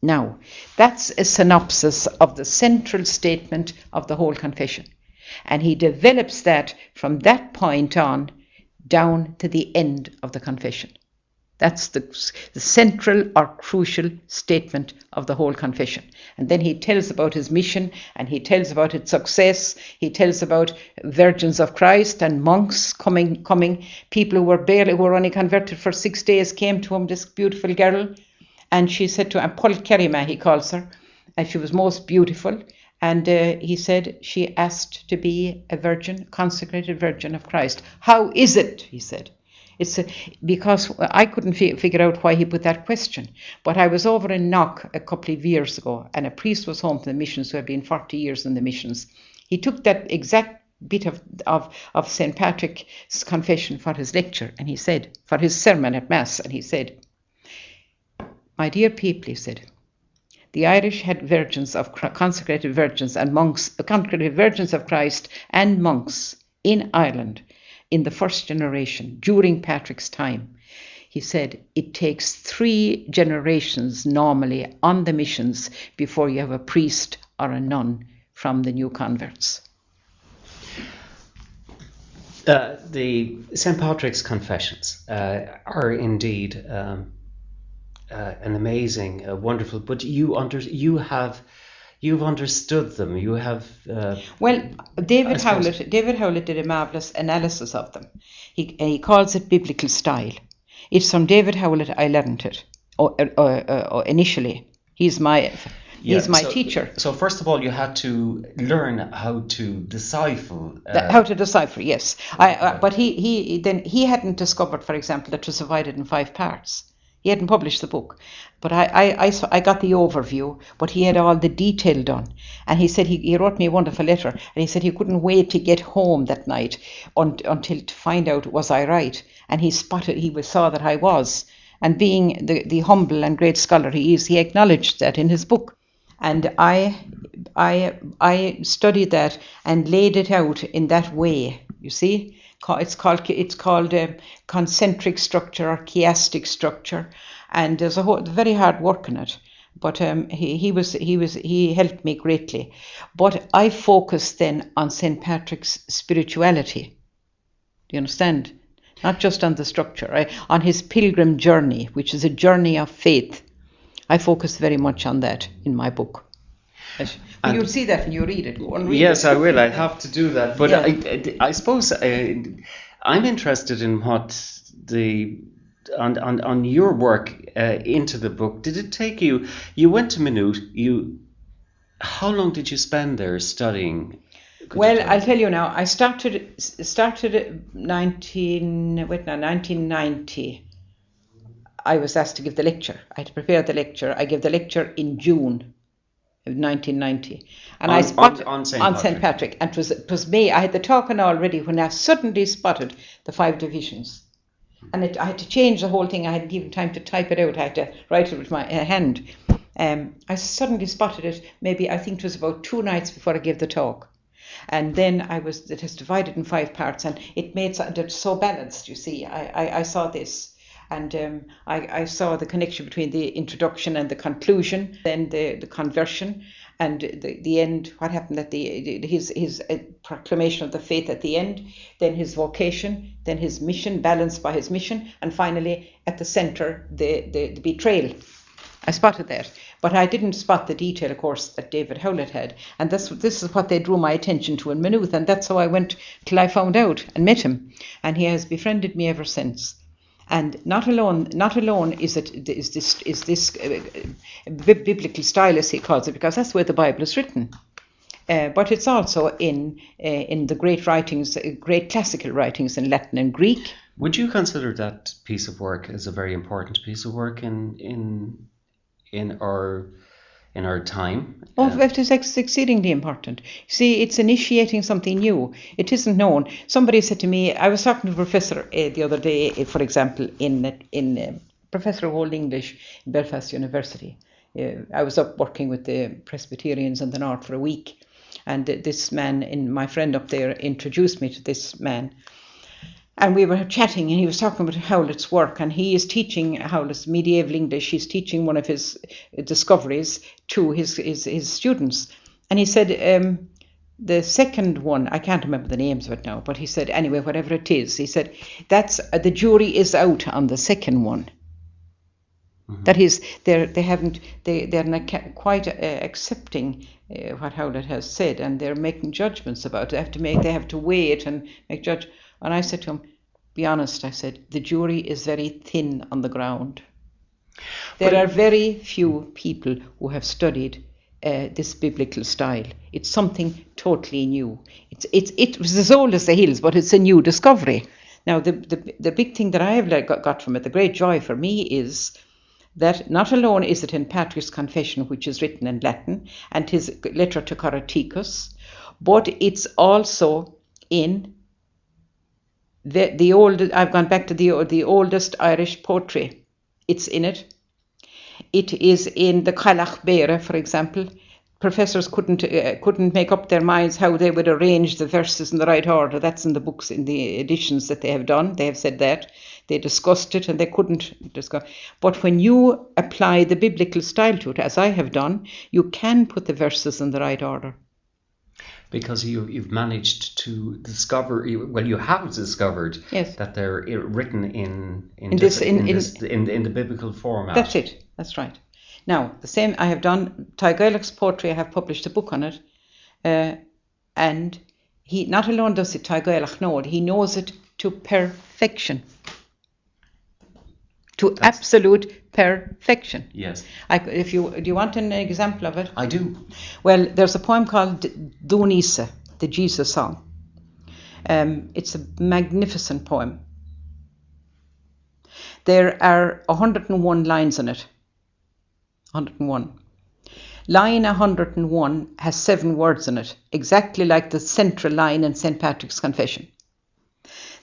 Speaker 2: Now, that's a synopsis of the central statement of the whole confession. And he develops that from that point on down to the end of the confession. That's the central or crucial statement of the whole confession. And then he tells about his mission, and he tells about its success. He tells about virgins of Christ and monks coming. People who were only converted for 6 days came to him, this beautiful girl. And she said to him, Paul Kerima, he calls her, and she was most beautiful. And he said she asked to be a virgin, consecrated virgin of Christ. "How is it?" he said. Because I couldn't figure out why he put that question. But I was over in Knock a couple of years ago, and a priest was home from the missions who had been 40 years in the missions. He took that exact bit of St. Patrick's confession for his lecture, and he said, for his sermon at Mass, and he said, "My dear people," he said, The Irish had consecrated virgins and monks, consecrated virgins of Christ and monks in Ireland in the first generation during Patrick's time. He said it takes 3 generations normally on the missions before you have a priest or a nun from the new converts.
Speaker 1: The St. Patrick's Confessions are indeed an amazing, wonderful. But you've understood them. You have.
Speaker 2: Well, David Howlett did a marvelous analysis of them. He calls it biblical style. It's from David Howlett I learned it initially. He's my teacher.
Speaker 1: So first of all, you had to learn how to decipher.
Speaker 2: How to decipher, yes. But he hadn't discovered, for example, that it was divided in 5 parts. He hadn't published the book. But I got the overview, but he had all the detail done. And he said he wrote me a wonderful letter, and he said he couldn't wait to get home that night until to find out was I right. And he saw that I was. And being the humble and great scholar he is, he acknowledged that in his book. And I studied that and laid it out in that way. You see, it's called concentric structure or chiastic structure, and there's very hard work in it. But he helped me greatly. But I focused then on St. Patrick's spirituality. Do you understand? Not just on the structure, on his pilgrim journey, which is a journey of faith. I focus very much on that in my book. You'll see that when you read it. Go and read
Speaker 1: yes,
Speaker 2: it.
Speaker 1: I will. I have to do that. But
Speaker 2: Yeah.
Speaker 1: I suppose I'm interested in what on your work into the book. Did it take you? You went to Maynooth. How long did you spend there studying?
Speaker 2: Well, I'll tell you now. I started 1990. I was asked to give the lecture. I had to prepare the lecture. I gave the lecture in June of 1990, and I spotted
Speaker 1: on
Speaker 2: St. Patrick. And it was May. I had the talk on already when I suddenly spotted the 5 divisions, and I had to change the whole thing. I hadn't even time to type it out. I had to write it with my hand. I suddenly spotted it. Maybe I think it was about 2 nights before I gave the talk. And then it was divided in 5 parts, and it made it so balanced. You see, I saw this, and I saw the connection between the introduction and the conclusion, then the conversion, and the end. What happened at his proclamation of the faith at the end, then his vocation, then his mission, balanced by his mission, and finally at the center the betrayal. I spotted that, but I didn't spot the detail, of course, that David Howlett had. And this is what they drew my attention to in Maynooth, and that's how I went till I found out and met him. And he has befriended me ever since. And not alone is this biblical style, as he calls it, because that's where the Bible is written. But it's also in the great writings, great classical writings in Latin and Greek.
Speaker 1: Would you consider that piece of work as a very important piece of work in our time?
Speaker 2: It is exceedingly important. See, it's initiating something new. It isn't known. Somebody said to me, I was talking to a professor the other day, for example, in Professor of Old English in Belfast University. I was up working with the Presbyterians in the North for a week, and this man, my friend up there, introduced me to this man. And we were chatting, and he was talking about Howlett's work, and he is teaching Howlett's medieval English. He's teaching one of his discoveries to his students. And he said, the second one, I can't remember the names of it now, but he said, anyway, whatever it is, he said, that's the jury is out on the second one. Mm-hmm. That is, they're not quite accepting what Howlett has said, and they're making judgments about it. They have to weigh it and make judge. And I said to him, be honest, I said, the jury is very thin on the ground. There are very few people who have studied this biblical style. It's something totally new. It was as old as the hills, but it's a new discovery. Now, the big thing that I have got from it, the great joy for me, is that not alone is it in Patrick's Confession, which is written in Latin, and his letter to Coroticus, but it's also in the old. I've gone back to the oldest Irish poetry. It's in it. It is in the Maire, for example. Professors couldn't make up their minds how they would arrange the verses in the right order. That's in the books, in the editions that they have done. They have said that. They discussed it and they couldn't discuss. But when you apply the biblical style to it, as I have done, you can put the verses in the right order.
Speaker 1: Because you've managed to discover, you have discovered,
Speaker 2: yes,
Speaker 1: that they're written in the biblical format.
Speaker 2: That's it. That's right. Now, the same I have done, Ty Gaelich's poetry, I have published a book on it, and he not alone does it, Ty Gaelich know it, he knows it to perfection. To absolute perfection.
Speaker 1: Yes.
Speaker 2: Do you want an example of it?
Speaker 1: I do.
Speaker 2: Well, there's a poem called Dunisa, the Jesus song. It's a magnificent poem. There are 101 lines in it. 101. Line 101 has 7 words in it, exactly like the central line in St. Patrick's Confession.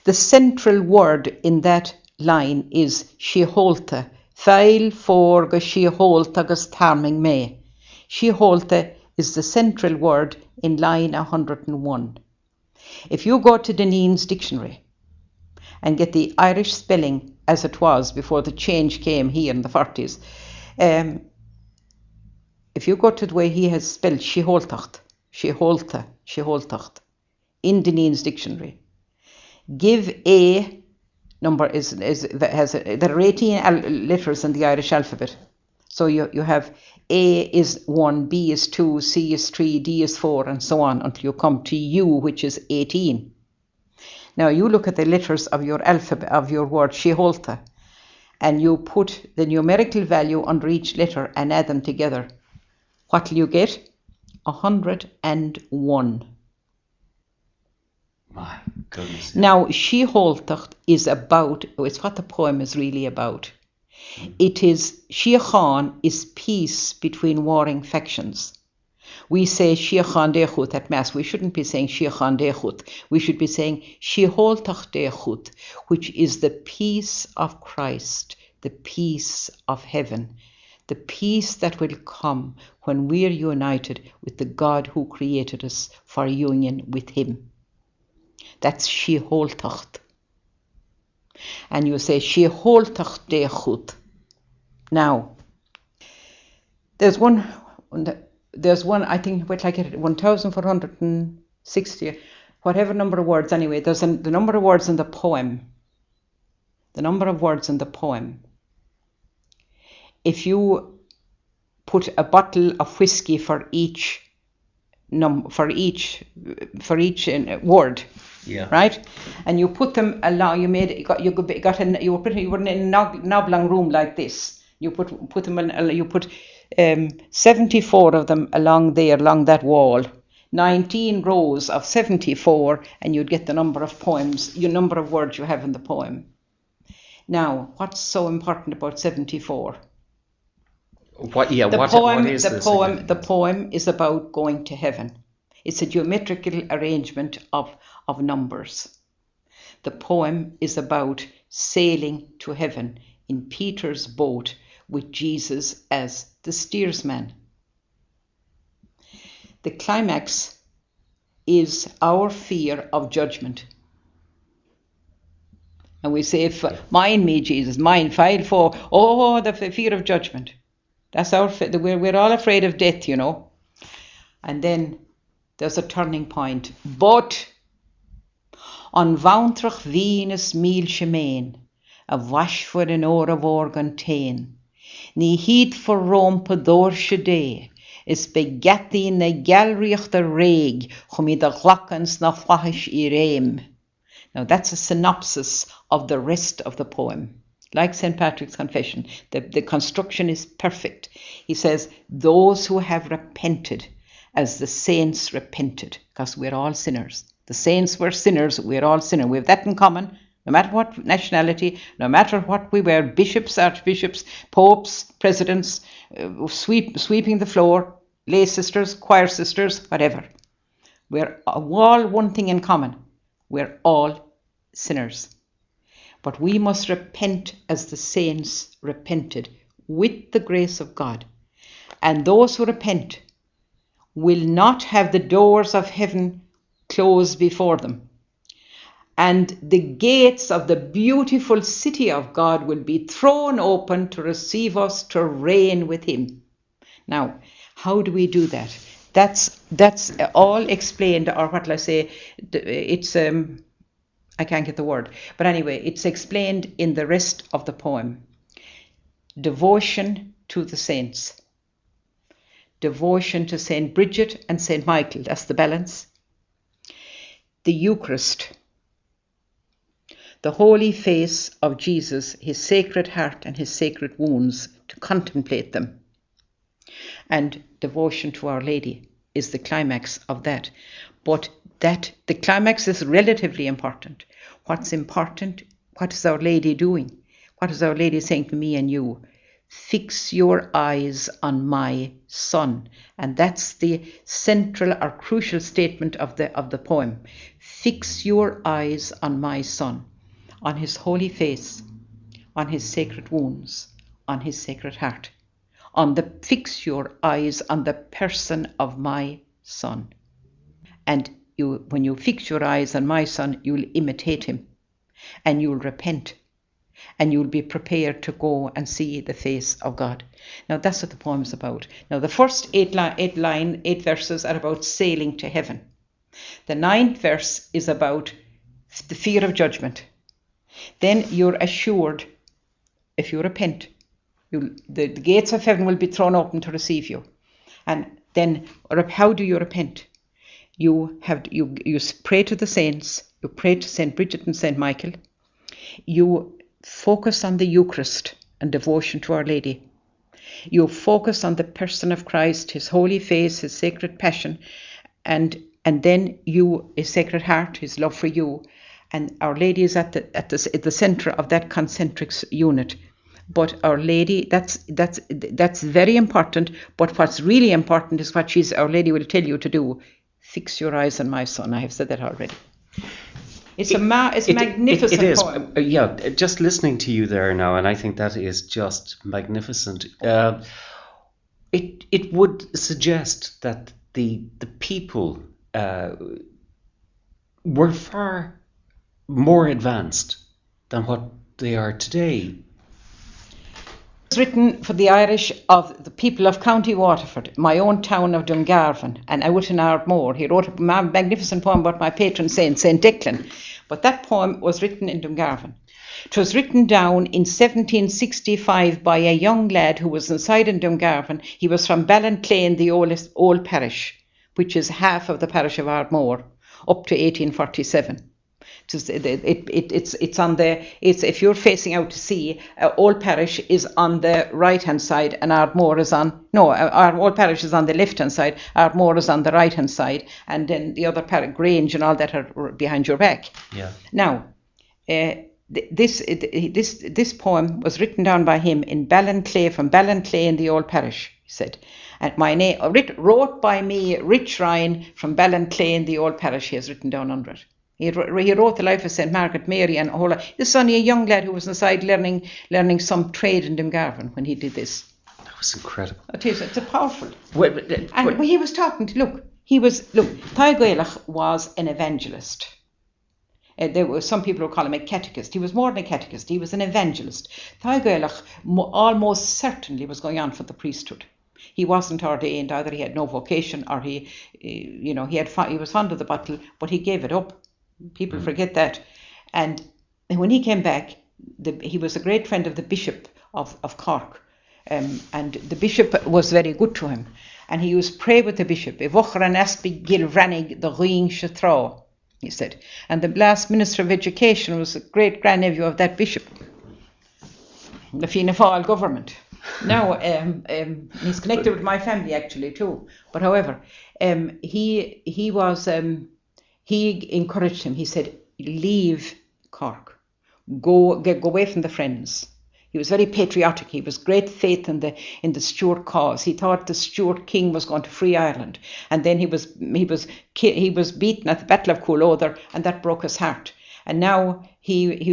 Speaker 2: The central word in that line is Sheholta, Fail forga Sheholta gus tarming me. Sheholta is the central word in line 101. If you go to Deneen's dictionary and get the Irish spelling as it was before the change came here in the 40s, if you go to the way he has spelled Sheholtacht, in Deneen's dictionary, give a number there are 18 letters in the Irish alphabet. So you have A is 1, B is 2, C is 3, D is 4, and so on until you come to U, which is 18. Now you look at the letters of your alphabet, of your word Sheholta, and you put the numerical value under each letter and add them together. What will you get? 101.
Speaker 1: My goodness.
Speaker 2: Now, Sheholtacht is about, it's what the poem is really about. It is, Sheachan is peace between warring factions. We say Sheachan Dechut at Mass. We shouldn't be saying Sheachan Dechut. We should be saying Sheholtacht Dechut, which is the peace of Christ, the peace of heaven, the peace that will come when we are united with the God who created us for union with Him. That's Sheholtacht. And you say Sheholtacht Dechut. Now, there's one, I think, wait, like 1,460, whatever number of words anyway, there's the number of words in the poem. The number of words in the poem. If you put a bottle of whiskey for each word,
Speaker 1: yeah,
Speaker 2: right, and you put them along, you were in a oblong room like this. You put them in, you put 74 of them along that wall, 19 rows of 74, and you'd get the number of poems, your number of words you have in the poem. Now, what's so important about 74? The poem is about going to heaven. It's a geometrical arrangement of numbers. The poem is about sailing to heaven in Peter's boat with Jesus as the steersman. The climax is our fear of judgment. And we say, mind me, Jesus, mind, file for, the fear of judgment. That's we're all afraid of death, you know. And then there's a turning point. But on Vauntrach Venus mil shemain, a wash for an or of organ tain, ni heat for Rome pador shade, is begatti na galriach the reg, chumi the glockens na flahish irem. Now that's a synopsis of the rest of the poem. Like St. Patrick's Confession, the construction is perfect. He says, those who have repented as the saints repented, because we're all sinners. The saints were sinners, we're all sinners. We have that in common, no matter what nationality, no matter what we were, bishops, archbishops, popes, presidents, sweeping the floor, lay sisters, choir sisters, whatever. We're all one thing in common. We're all sinners. But we must repent as the saints repented. with the grace of God. And those who repent will not have the doors of heaven closed before them. And the gates of the beautiful city of God will be thrown open to receive us to reign with him. Now, how do we do that? That's all explained, or what will I say? It's I can't get the word, but anyway, it's explained in the rest of the poem. Devotion to the saints. Devotion to Saint Bridget and Saint Michael. That's the balance. The Eucharist. The holy face of Jesus, his sacred heart and his sacred wounds, to contemplate them. And devotion to Our Lady is the climax of that. But the climax is relatively important. What's important? What is Our Lady doing? What is Our Lady saying to me and you? Fix your eyes on my Son. And that's the central or crucial statement of the poem. Fix your eyes on my Son, on his holy face, on his sacred wounds, on his sacred heart. Fix your eyes on the person of my Son. And when you fix your eyes on my Son, you'll imitate him, and you'll repent, and you'll be prepared to go and see the face of God. Now that's what the poem is about. Now the first eight verses are about sailing to heaven. The 9th verse is about the fear of judgment. Then you're assured, if you repent, the gates of heaven will be thrown open to receive you. And then, how do you repent? You pray to the saints. You pray to Saint Bridget and Saint Michael. You focus on the Eucharist and devotion to Our Lady. You focus on the person of Christ, his holy face, his sacred passion, and then his sacred heart, his love for you. And Our Lady is at the center of that concentric unit. But Our Lady, that's very important. But what's really important is what Our Lady will tell you to do. Fix your eyes on my Son. I have said that already. It's a magnificent
Speaker 1: it is.
Speaker 2: poem.
Speaker 1: Yeah, just listening to you there now, and I think that is just magnificent. It would suggest that the people were far more advanced than what they are today.
Speaker 2: It was written for the Irish of the people of County Waterford, my own town of Dungarvan, and out in Ardmore. He wrote a magnificent poem about my patron saint, Saint Declan. But that poem was written in Dungarvan. It was written down in 1765 by a young lad who was inside in Dungarvan. He was from Ballinclane, the old parish, which is half of the parish of Ardmore, up to 1847. It's on the. If you're facing out to sea, Old Parish is on the right hand side, and Ardmore is on. No, Old Parish is on the left hand side. Ardmore is on the right hand side, and then the other Grange and all that are behind your back.
Speaker 1: Yeah.
Speaker 2: Now, this poem was written down by him in Ballinclane, from Ballinclane, the Old Parish. He said, and my name wrote by me, Rich Ryan from Ballinclane, the Old Parish. He has written down under it. He wrote the life of St. Margaret Maire and a whole lot. This is only a young lad who was inside learning some trade in Dungarvan when he did this.
Speaker 1: That was incredible.
Speaker 2: It's a powerful. And he was talking to, Taiguelach was an evangelist. There were some people who call him a catechist. He was more than a catechist. He was an evangelist. Taiguelach almost certainly was going on for the priesthood. He wasn't ordained either. He had no vocation, or he was fond of the bottle, but he gave it up. People forget that. And when he came back, he was a great friend of the Bishop of Cork. And the Bishop was very good to him. And he used to pray with the Bishop. He said. And the last Minister of Education was a great grandnephew of that Bishop. The Fianna Fáil government. Now, he's connected with my family actually too. But however, he encouraged him. He said, leave Cork. Go away from the Friends. He was very patriotic. He was great faith in the Stuart cause. He thought the Stuart king was going to free Ireland. And then he was beaten at the Battle of Coolother, and that broke his heart. And now he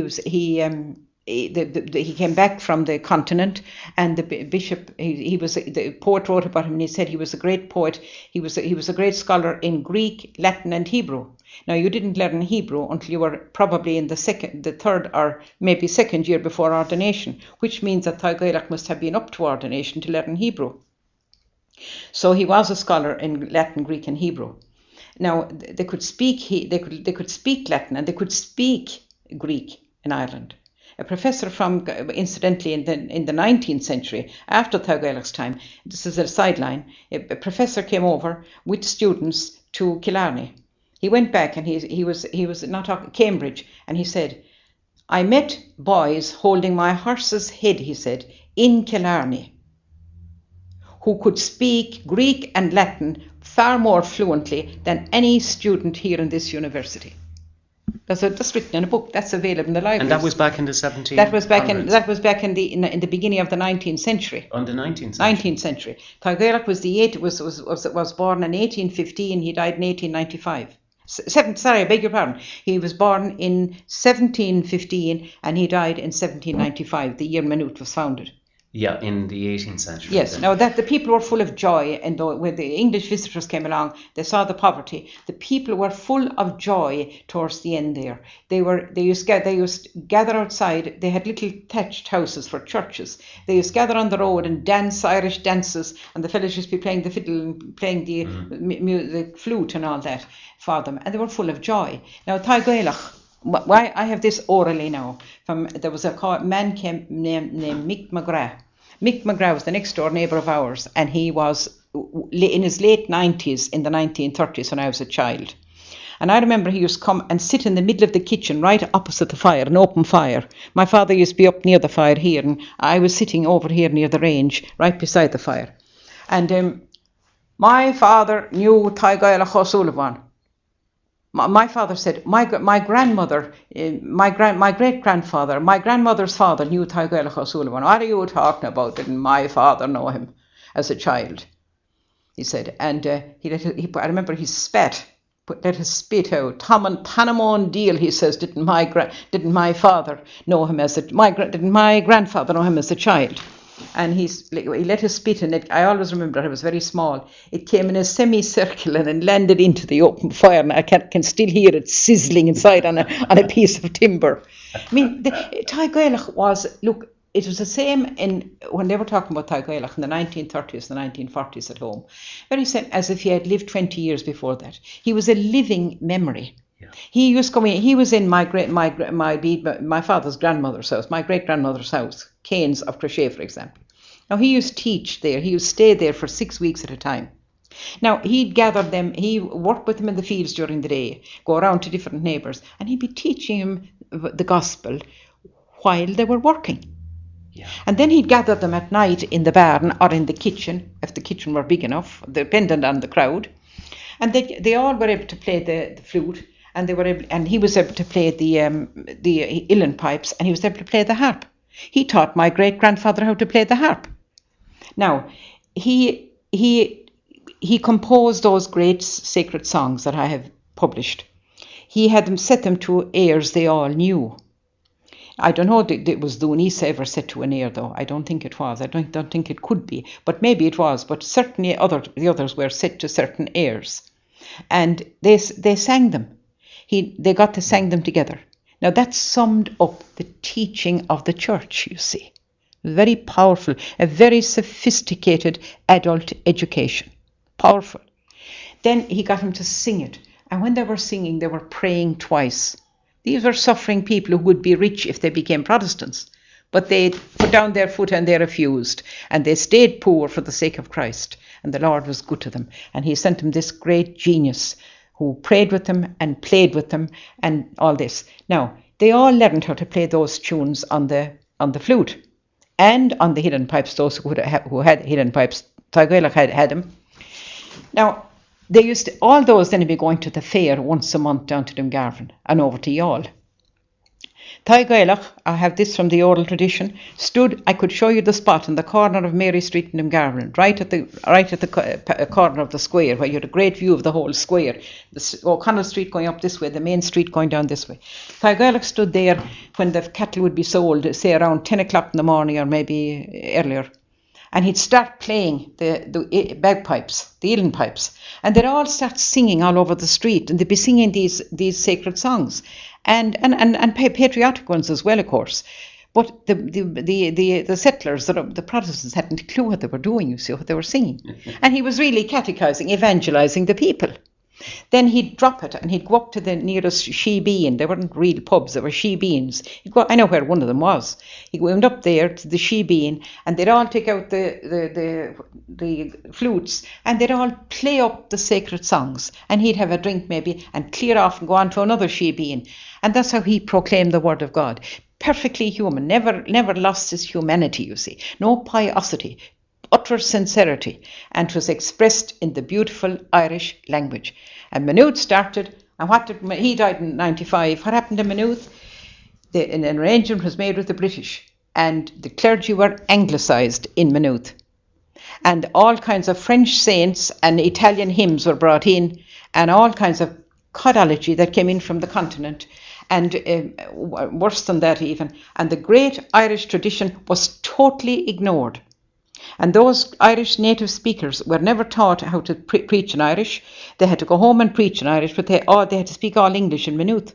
Speaker 2: he came back from the continent, and the bishop, the poet wrote about him, and he said he was a great poet. He was a great scholar in Greek, Latin, and Hebrew. Now, you didn't learn Hebrew until you were probably in the third, or maybe second year before ordination, which means that Taigéileach must have been up to ordination to learn Hebrew. So he was a scholar in Latin, Greek, and Hebrew. Now, they could speak Latin, and they could speak Greek in Ireland. A professor from, incidentally, in the 19th century, after Taigéileach's time, this is a sideline, a professor came over with students to Killarney. He went back, and he was not talking Cambridge, and he said, "I met boys holding my horse's head," he said, "in Killarney, who could speak Greek and Latin far more fluently than any student here in this university." That's written in a book that's available in the libraries.
Speaker 1: And that was back in the 1700s.
Speaker 2: That was back in the beginning of the 19th century.
Speaker 1: On the 19th century.
Speaker 2: 19th century. Taigéileach was born in 1815. He died in 1895. I beg your pardon. He was born in 1715 and he died in 1795, the year Maynooth was founded.
Speaker 1: Yeah, in the 18th century.
Speaker 2: Yes.
Speaker 1: Then.
Speaker 2: Now that the people were full of joy, and when the English visitors came along, they saw the poverty. The people were full of joy towards the end there. They used to gather outside. They had little thatched houses for churches. They used to gather on the road and dance Irish dances, and the fellows used to be playing the fiddle and playing the flute and all that for them, and they were full of joy. Now Taigéileach, why I have this orally now. There was a man named Mick McGrath. Mick McGrath was the next door neighbour of ours, and he was in his late 90s in the 1930s when I was a child. And I remember he used to come and sit in the middle of the kitchen right opposite the fire, an open fire. My father used to be up near the fire here, and I was sitting over here near the range right beside the fire. And my father knew Taigéileach O'Sullivan. My father said, my grandmother, my great-grandfather, my grandmother's father knew Taigéileach O'Sullivan. What are you talking about? Didn't my father know him as a child? He said. And I remember he let his spit out. Tanamon deal, he says, didn't my father know him didn't my grandfather know him as a child? And he let his spit in it. I always remember it was very small. It came in a semicircle and landed into the open fire, and I can still hear it sizzling inside on a piece of timber. I mean, Taigéileach it was the same when they were talking about Taigéileach in the 1930s, the 1940s at home. Very same as if he had lived 20 years before that. He was a living memory. Yeah. He was in my father's grandmother's house, my great-grandmother's house, Keynes of Crochet, for example. Now, he used to teach there. He used to stay there for 6 weeks at a time. Now, he'd gather them. He worked with them in the fields during the day, go around to different neighbours, and he'd be teaching them the gospel while they were working. Yeah. And then he'd gather them at night in the barn or in the kitchen, if the kitchen were big enough, dependent on the crowd. And they all were able to play the flute. And he was able to play the uilleann pipes, and he was able to play the harp. He taught my great-grandfather how to play the harp. Now, he composed those great sacred songs that I have published. He had them set them to airs they all knew. I don't know if was Dúnisa ever set to an air, though. I don't think it was. I don't think it could be, but maybe it was. But certainly the others were set to certain airs, and they sang them. They got to sing them together. Now that summed up the teaching of the church, you see. Very powerful, a very sophisticated adult education. Powerful. Then he got them to sing it. And when they were singing, they were praying twice. These were suffering people who would be rich if they became Protestants. But they put down their foot and they refused. And they stayed poor for the sake of Christ. And the Lord was good to them. And he sent them this great genius who prayed with them and played with them and all this. Now, they all learned how to play those tunes on the flute and on the uilleann pipes, those who had uilleann pipes. Taigéileach had them. Now, all those then be going to the fair once a month down to Dungarvan and over to Youghal. Tá Gaelach, I have this from the oral tradition, stood, I could show you the spot in the corner of Maire Street in Garland, right at the corner of the square, where you had a great view of the whole square. O'Connell Street going up this way, the main street going down this way. Tá Gaelach stood there when the cattle would be sold, say around 10 o'clock in the morning or maybe earlier. And he'd start playing the bagpipes, the uilleann pipes, and they'd all start singing all over the street, and they'd be singing these sacred songs, and patriotic ones as well, of course. But the settlers, the Protestants, hadn't a clue what they were doing, you see, what they were singing. And he was really catechizing, evangelizing the people. Then he'd drop it and he'd go up to the nearest she-bean. They weren't real pubs, they were she-beans. I know where one of them was. He went up there to the she-bean and they'd all take out the flutes and they'd all play up the sacred songs. And he'd have a drink maybe and clear off and go on to another she-bean. And that's how he proclaimed the word of God. Perfectly human, never lost his humanity, you see. No piosity, utter sincerity, and 'twas expressed in the beautiful Irish language. And Maynooth started, and he died in 95. What happened to Maynooth? An arrangement was made with the British, and the clergy were anglicised in Maynooth. And all kinds of French saints and Italian hymns were brought in, and all kinds of codology that came in from the continent, and worse than that even. And the great Irish tradition was totally ignored. And those Irish native speakers were never taught how to preach in Irish. They had to go home and preach in Irish, but they had to speak all English in Maynooth.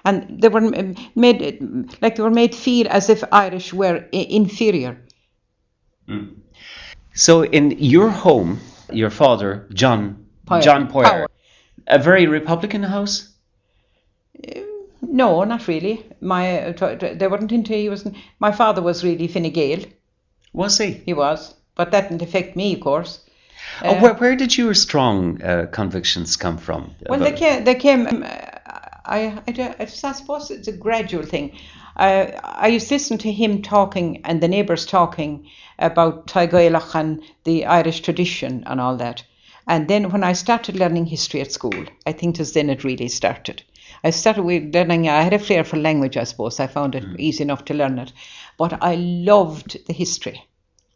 Speaker 2: And they were made feel as if Irish were inferior.
Speaker 1: Mm. So in your home, your father, John Poyer, a very Republican house?
Speaker 2: No, not really. They weren't into. My father was really Fine Gael.
Speaker 1: Was he?
Speaker 2: He was, but that didn't affect me, of course.
Speaker 1: Where did your strong convictions come from?
Speaker 2: Well, they came. I suppose it's a gradual thing. I used to listen to him talking and the neighbours talking about Tá Gaelach and the Irish tradition and all that. And then when I started learning history at school, I think then it really started. I started with learning. I had a flair for language, I suppose. I found it easy enough to learn it. But I loved the history.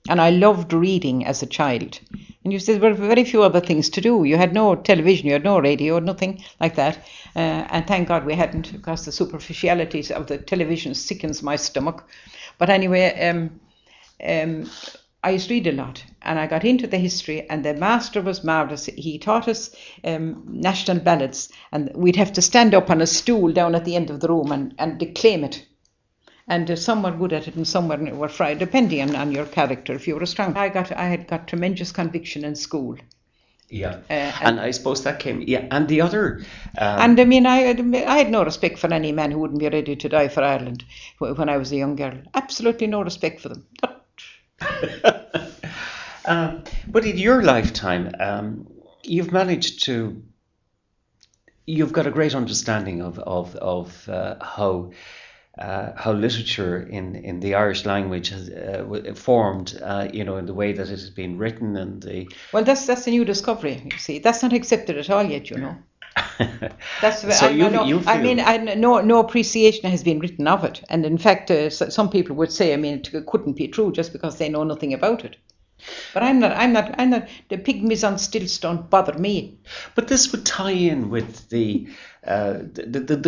Speaker 2: And I loved reading as a child. And you said there were very few other things to do. You had no television, you had no radio, nothing like that. And thank God we hadn't, because the superficialities of the television sickens my stomach. But anyway, I used to read a lot, and I got into the history, and the master was marvellous. He taught us national ballads, and we'd have to stand up on a stool down at the end of the room and declaim it. And some were good at it and some were fried, depending on your character. If you were strong, I had got tremendous conviction in school.
Speaker 1: Yeah, and I suppose that came. Yeah, and the other.
Speaker 2: And I mean, I had no respect for any man who wouldn't be ready to die for Ireland when I was a young girl. Absolutely no respect for them.
Speaker 1: But in your lifetime, you've managed to. You've got a great understanding of how literature in the Irish language has formed, in the way that it has been written and the.
Speaker 2: Well, that's a new discovery. You see, that's not accepted at all yet. You know. That's
Speaker 1: so you feel...
Speaker 2: I mean, no appreciation has been written of it, and in fact, some people would say, I mean, it couldn't be true just because they know nothing about it. But I'm not. The pygmies on stilts don't bother me.
Speaker 1: But this would tie in with the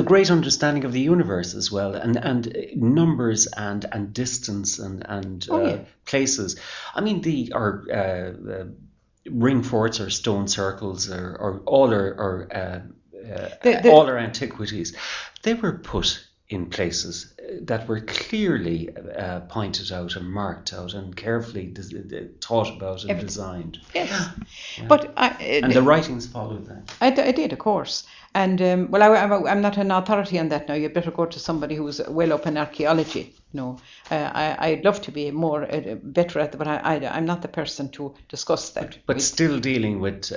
Speaker 1: great understanding of the universe as well, and numbers and distance and places. I mean, ring forts or stone circles or all our antiquities, they were put in places that were clearly pointed out and marked out and carefully thought about and designed.
Speaker 2: Yes,
Speaker 1: yeah.
Speaker 2: But
Speaker 1: and the writings followed that.
Speaker 2: I did, of course. And I'm not an authority on that now. You'd better go to somebody who's well up in archaeology. No, I'd love to be better at it, but I'm not the person to discuss that.
Speaker 1: But still dealing with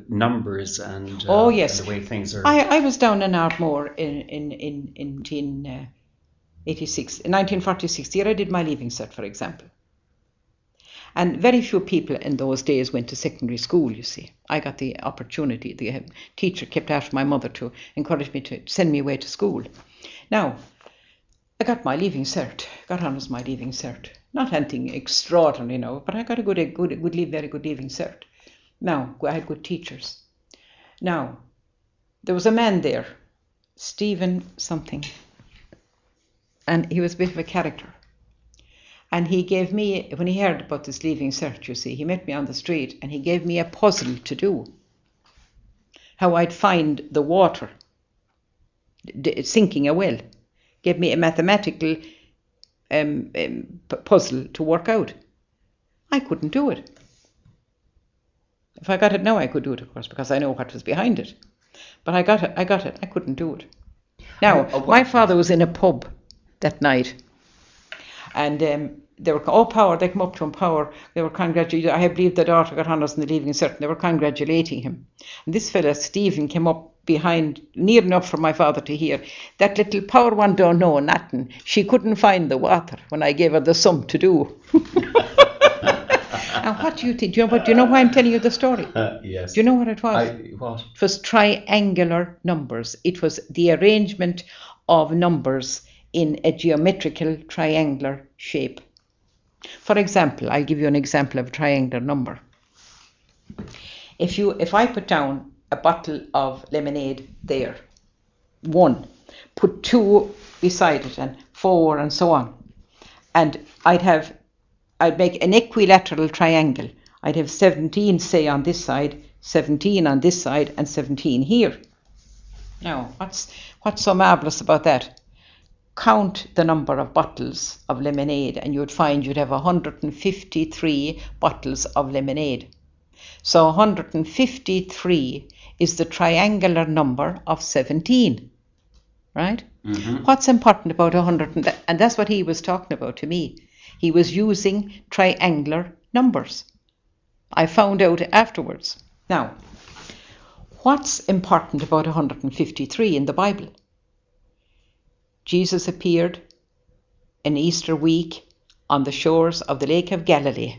Speaker 1: numbers and
Speaker 2: yes,
Speaker 1: and the way things are.
Speaker 2: I was down in Ardmore in 1946, the year I did my leaving cert, for example. And very few people in those days went to secondary school, you see. I got the opportunity. The teacher kept after my mother to encourage me to send me away to school. Now, I got my leaving cert, got on as my leaving cert. Not anything extraordinary, but I got a very good leaving cert. Now, I had good teachers. Now, there was a man there, Stephen something, and he was a bit of a character. And he gave me, when he heard about this leaving cert, you see, he met me on the street and he gave me a puzzle to do. How I'd find the water sinking a well. Gave me a mathematical puzzle to work out. I couldn't do it. If I got it now, I could do it, of course, because I know what was behind it. But I got it. I couldn't do it. Now, my father was in a pub that night, and they were Power. They come up to him, Power. They were congratulating. I believe the daughter got honours in the leaving cert. They were congratulating him. And this fella Stephen came up behind, near enough for my father to hear. That little Power one don't know nothing. She couldn't find the water when I gave her the sum to do. And what do you think? Do you know why I'm telling you the story?
Speaker 1: Yes.
Speaker 2: Do you know what it was?
Speaker 1: What?
Speaker 2: It was triangular numbers. It was the arrangement of numbers in a geometrical triangular shape. For example, I'll give you an example of a triangular number. If I put down a bottle of lemonade there, 1, put 2 beside it, and 4, and so on, and I'd make an equilateral triangle. I'd have 17, say, on this side, 17 on this side, and 17 here. Now, what's so marvellous about that? Count the number of bottles of lemonade and you'd find you'd have 153 bottles of lemonade. So 153 is the triangular number of 17, right? Mm-hmm. What's important about 100? And that's what he was talking about to me. He was using triangular numbers. I found out afterwards. Now, what's important about 153 in the Bible? Jesus appeared in Easter week on the shores of the Lake of Galilee.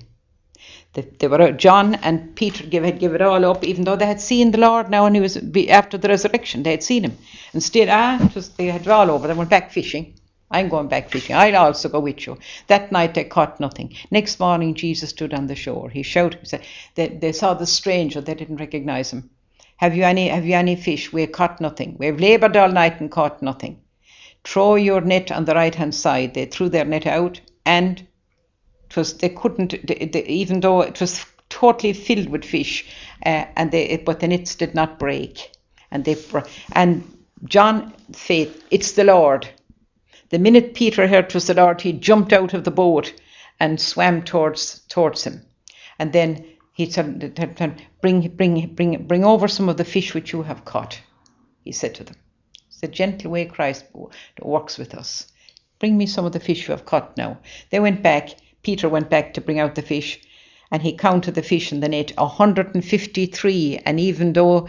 Speaker 2: They were John and Peter had given it all up, even though they had seen the Lord now, and he was after the resurrection. They had seen him, and still, they had it all over. They went back fishing. I'm going back fishing. I'll also go with you. That night they caught nothing. Next morning, Jesus stood on the shore. He shouted. He said, they saw the stranger. They didn't recognize him. Have you any fish? We caught nothing. We've laboured all night and caught nothing. Throw your net on the right-hand side. They threw their net out, and even though it was totally filled with fish, but the nets did not break. And John, faith, it's the Lord. The minute Peter heard it was the Lord, he jumped out of the boat and swam towards him. And then he said, bring over some of the fish which you have caught, he said to them. The gentle way Christ works with us. Bring me some of the fish you have caught now. They went back. Peter went back to bring out the fish, and he counted the fish in the net, 153. And even though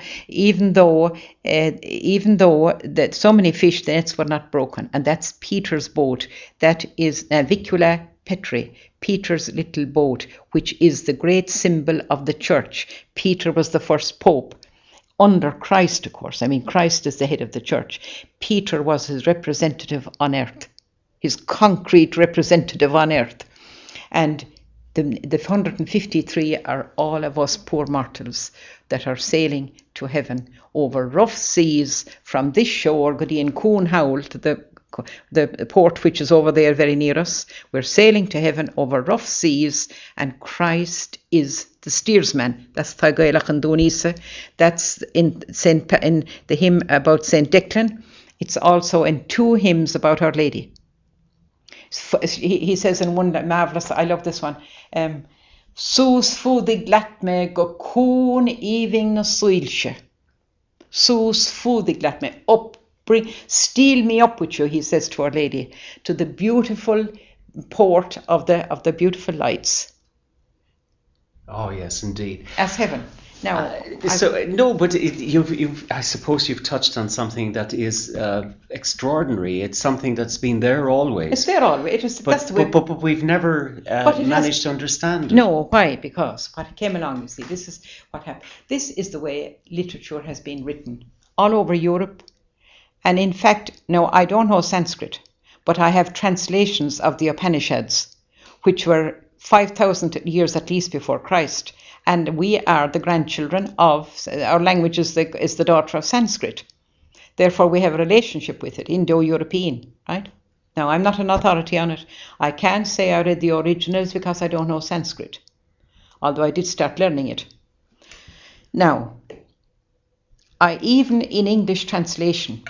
Speaker 2: that so many fish, the nets were not broken. And that's Peter's boat. That is Navicula Petri, Peter's little boat, which is the great symbol of the church. Peter was the first pope. Under Christ, of course. I mean, Christ is the head of the church. Peter was his representative on earth, his concrete representative on earth. And the 153 are all of us poor mortals that are sailing to heaven over rough seas from this shore, Goodeen Coon Howl, to the port which is over there very near us. We're sailing to heaven over rough seas, and Christ is the steersman. That's Tagailach and Donisa. That's in the hymn about St. Declan. It's also in 2 hymns about Our Lady. He says in one marvellous, I love this one, Sus fudig glatt me go kon eving na suilse. Sus fudig glatt me up. Steal me up with you, he says to Our Lady, to the beautiful port of the beautiful lights.
Speaker 1: Oh yes, indeed.
Speaker 2: As heaven. Now,
Speaker 1: I suppose you've touched on something that is extraordinary. It's something that's been there always.
Speaker 2: It's there always.
Speaker 1: But we've never managed to understand it.
Speaker 2: No, why? Because what came along, you see, this is what happened. This is the way literature has been written all over Europe. And in fact, no, I don't know Sanskrit, but I have translations of the Upanishads, which were 5,000 years at least before Christ. And we are the grandchildren of, our language is the daughter of Sanskrit. Therefore, we have a relationship with it, Indo-European, right? Now, I'm not an authority on it. I can't say I read the originals because I don't know Sanskrit, although I did start learning it. Now, even in English translation,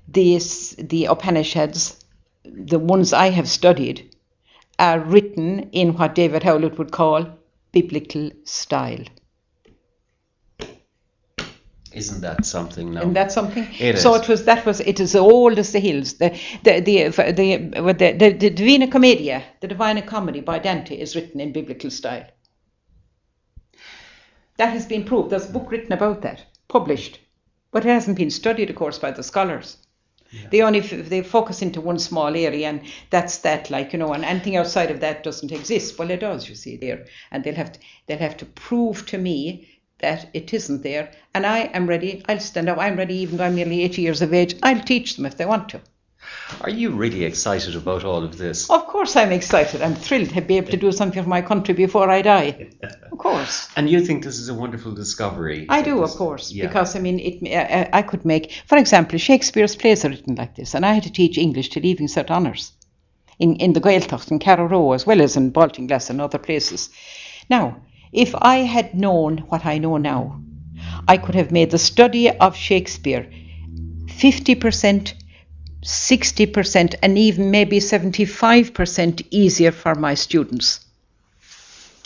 Speaker 2: the Upanishads, the ones I have studied, are written in what David Howlett would call biblical style.
Speaker 1: Isn't that something now?
Speaker 2: Isn't that something?
Speaker 1: It is.
Speaker 2: So it is as old as the hills. The Divina Commedia, the Divine Comedy by Dante, is written in biblical style. That has been proved. There's a book written about that, published, but it hasn't been studied, of course, by the scholars. Yeah. They focus into one small area, and that's that, like, and anything outside of that doesn't exist. Well, it does, you see, there, and they'll have to prove to me that it isn't there, and I am ready. I'll stand up. I'm ready, even though I'm nearly 80 years of age. I'll teach them if they want to.
Speaker 1: Are you really excited about all of this?
Speaker 2: Of course I'm excited. I'm thrilled to be able to do something for my country before I die. Of course.
Speaker 1: And you think this is a wonderful discovery?
Speaker 2: I do, of course, because, I could make, for example, Shakespeare's plays are written like this, and I had to teach English to Leaving Cert Honours in the Gaeltacht in Carrow, as well as in Baltinglass and other places. Now, if I had known what I know now, I could have made the study of Shakespeare 50%, 60%, and even maybe 75% easier for my students.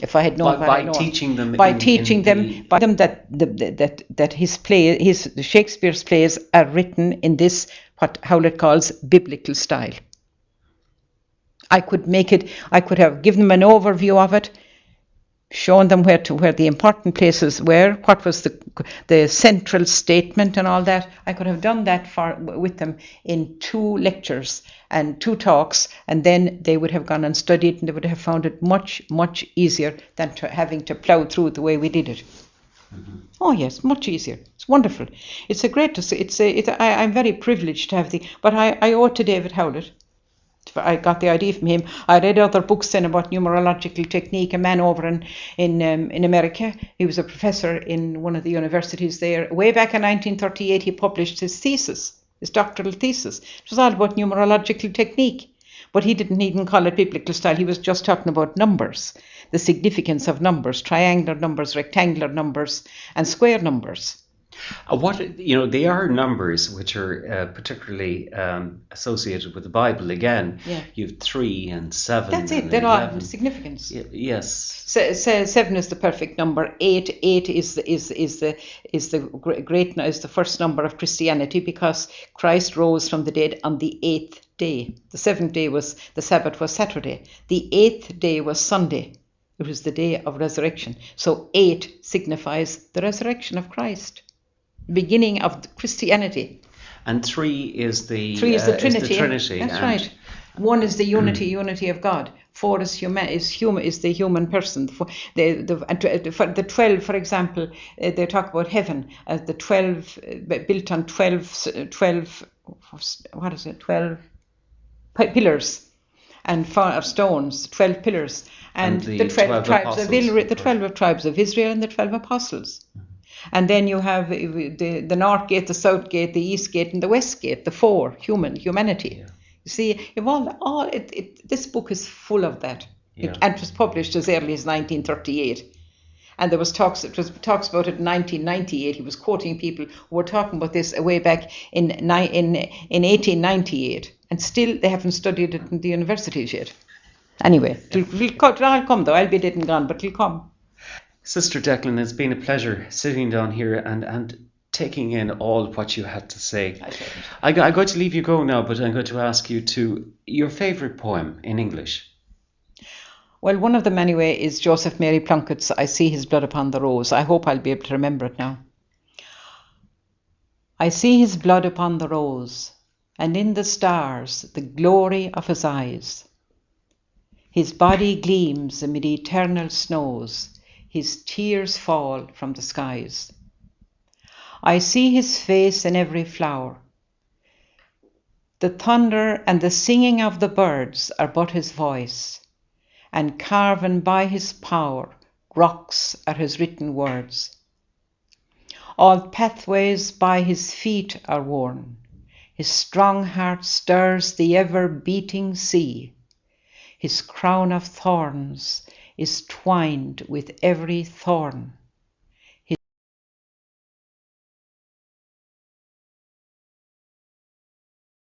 Speaker 2: If I had known what I know,
Speaker 1: teaching them,
Speaker 2: that his Shakespeare's plays are written in this what Howlett calls biblical style. I could have given them an overview of it, shown them where the important places were, what was the central statement and all that. I could have done that with them in 2 lectures and 2 talks, and then they would have gone and studied, and they would have found it much, much easier than having to plough through it the way we did it. Mm-hmm. Oh yes, much easier. It's wonderful. It's a great. I'm very privileged to have but I owe it to David Howlett. I got the idea from him. I read other books then about numerological technique. A man over in America, he was a professor in one of the universities there. Way back in 1938, he published his thesis, his doctoral thesis. It was all about numerological technique. But he didn't even call it biblical style. He was just talking about numbers, the significance of numbers, triangular numbers, rectangular numbers, and square numbers.
Speaker 1: They are numbers which are particularly associated with the Bible. Again, you have 3 and 7.
Speaker 2: That's it. They're all significance.
Speaker 1: Yes.
Speaker 2: 7 is the perfect number. 8 is the first number of Christianity, because Christ rose from the dead on the 8th day. The 7th day the Sabbath was Saturday. The 8th day was Sunday. It was the day of resurrection. So 8 signifies the resurrection of Christ. Beginning of Christianity.
Speaker 1: And 3 is the
Speaker 2: Trinity.
Speaker 1: Is the Trinity.
Speaker 2: That's right. 1 is the unity of God. 4 is the human person. The 12, for example, they talk about heaven as the 12 built on 12 pillars and stones, 12 pillars, and the 12 tribes of Israel and the 12 apostles. Mm-hmm. And then you have the North Gate, the South Gate, the East Gate, and the West Gate, the 4, humanity. Yeah. You see, this book is full of that. Yeah. It was published as early as 1938. And there was talks about it in 1998. He was quoting people who were talking about this way back in 1898. And still they haven't studied it in the universities yet. Anyway, it'll come though. I'll be dead and gone, but it'll come.
Speaker 1: Sister Declan, it's been a pleasure sitting down here and taking in all what you had to say. I'm going to leave you go now, but I'm going to ask you your favourite poem in English.
Speaker 2: Well, one of them anyway is Joseph Mary Plunkett's I See His Blood Upon the Rose. I hope I'll be able to remember it now. I see his blood upon the rose, and in the stars the glory of his eyes. His body gleams amid eternal snows, his tears fall from the skies. I see his face in every flower. The thunder and the singing of the birds are but his voice, and carven by his power, rocks are his written words. All pathways by his feet are worn. His strong heart stirs the ever-beating sea. His crown of thorns is twined with every thorn.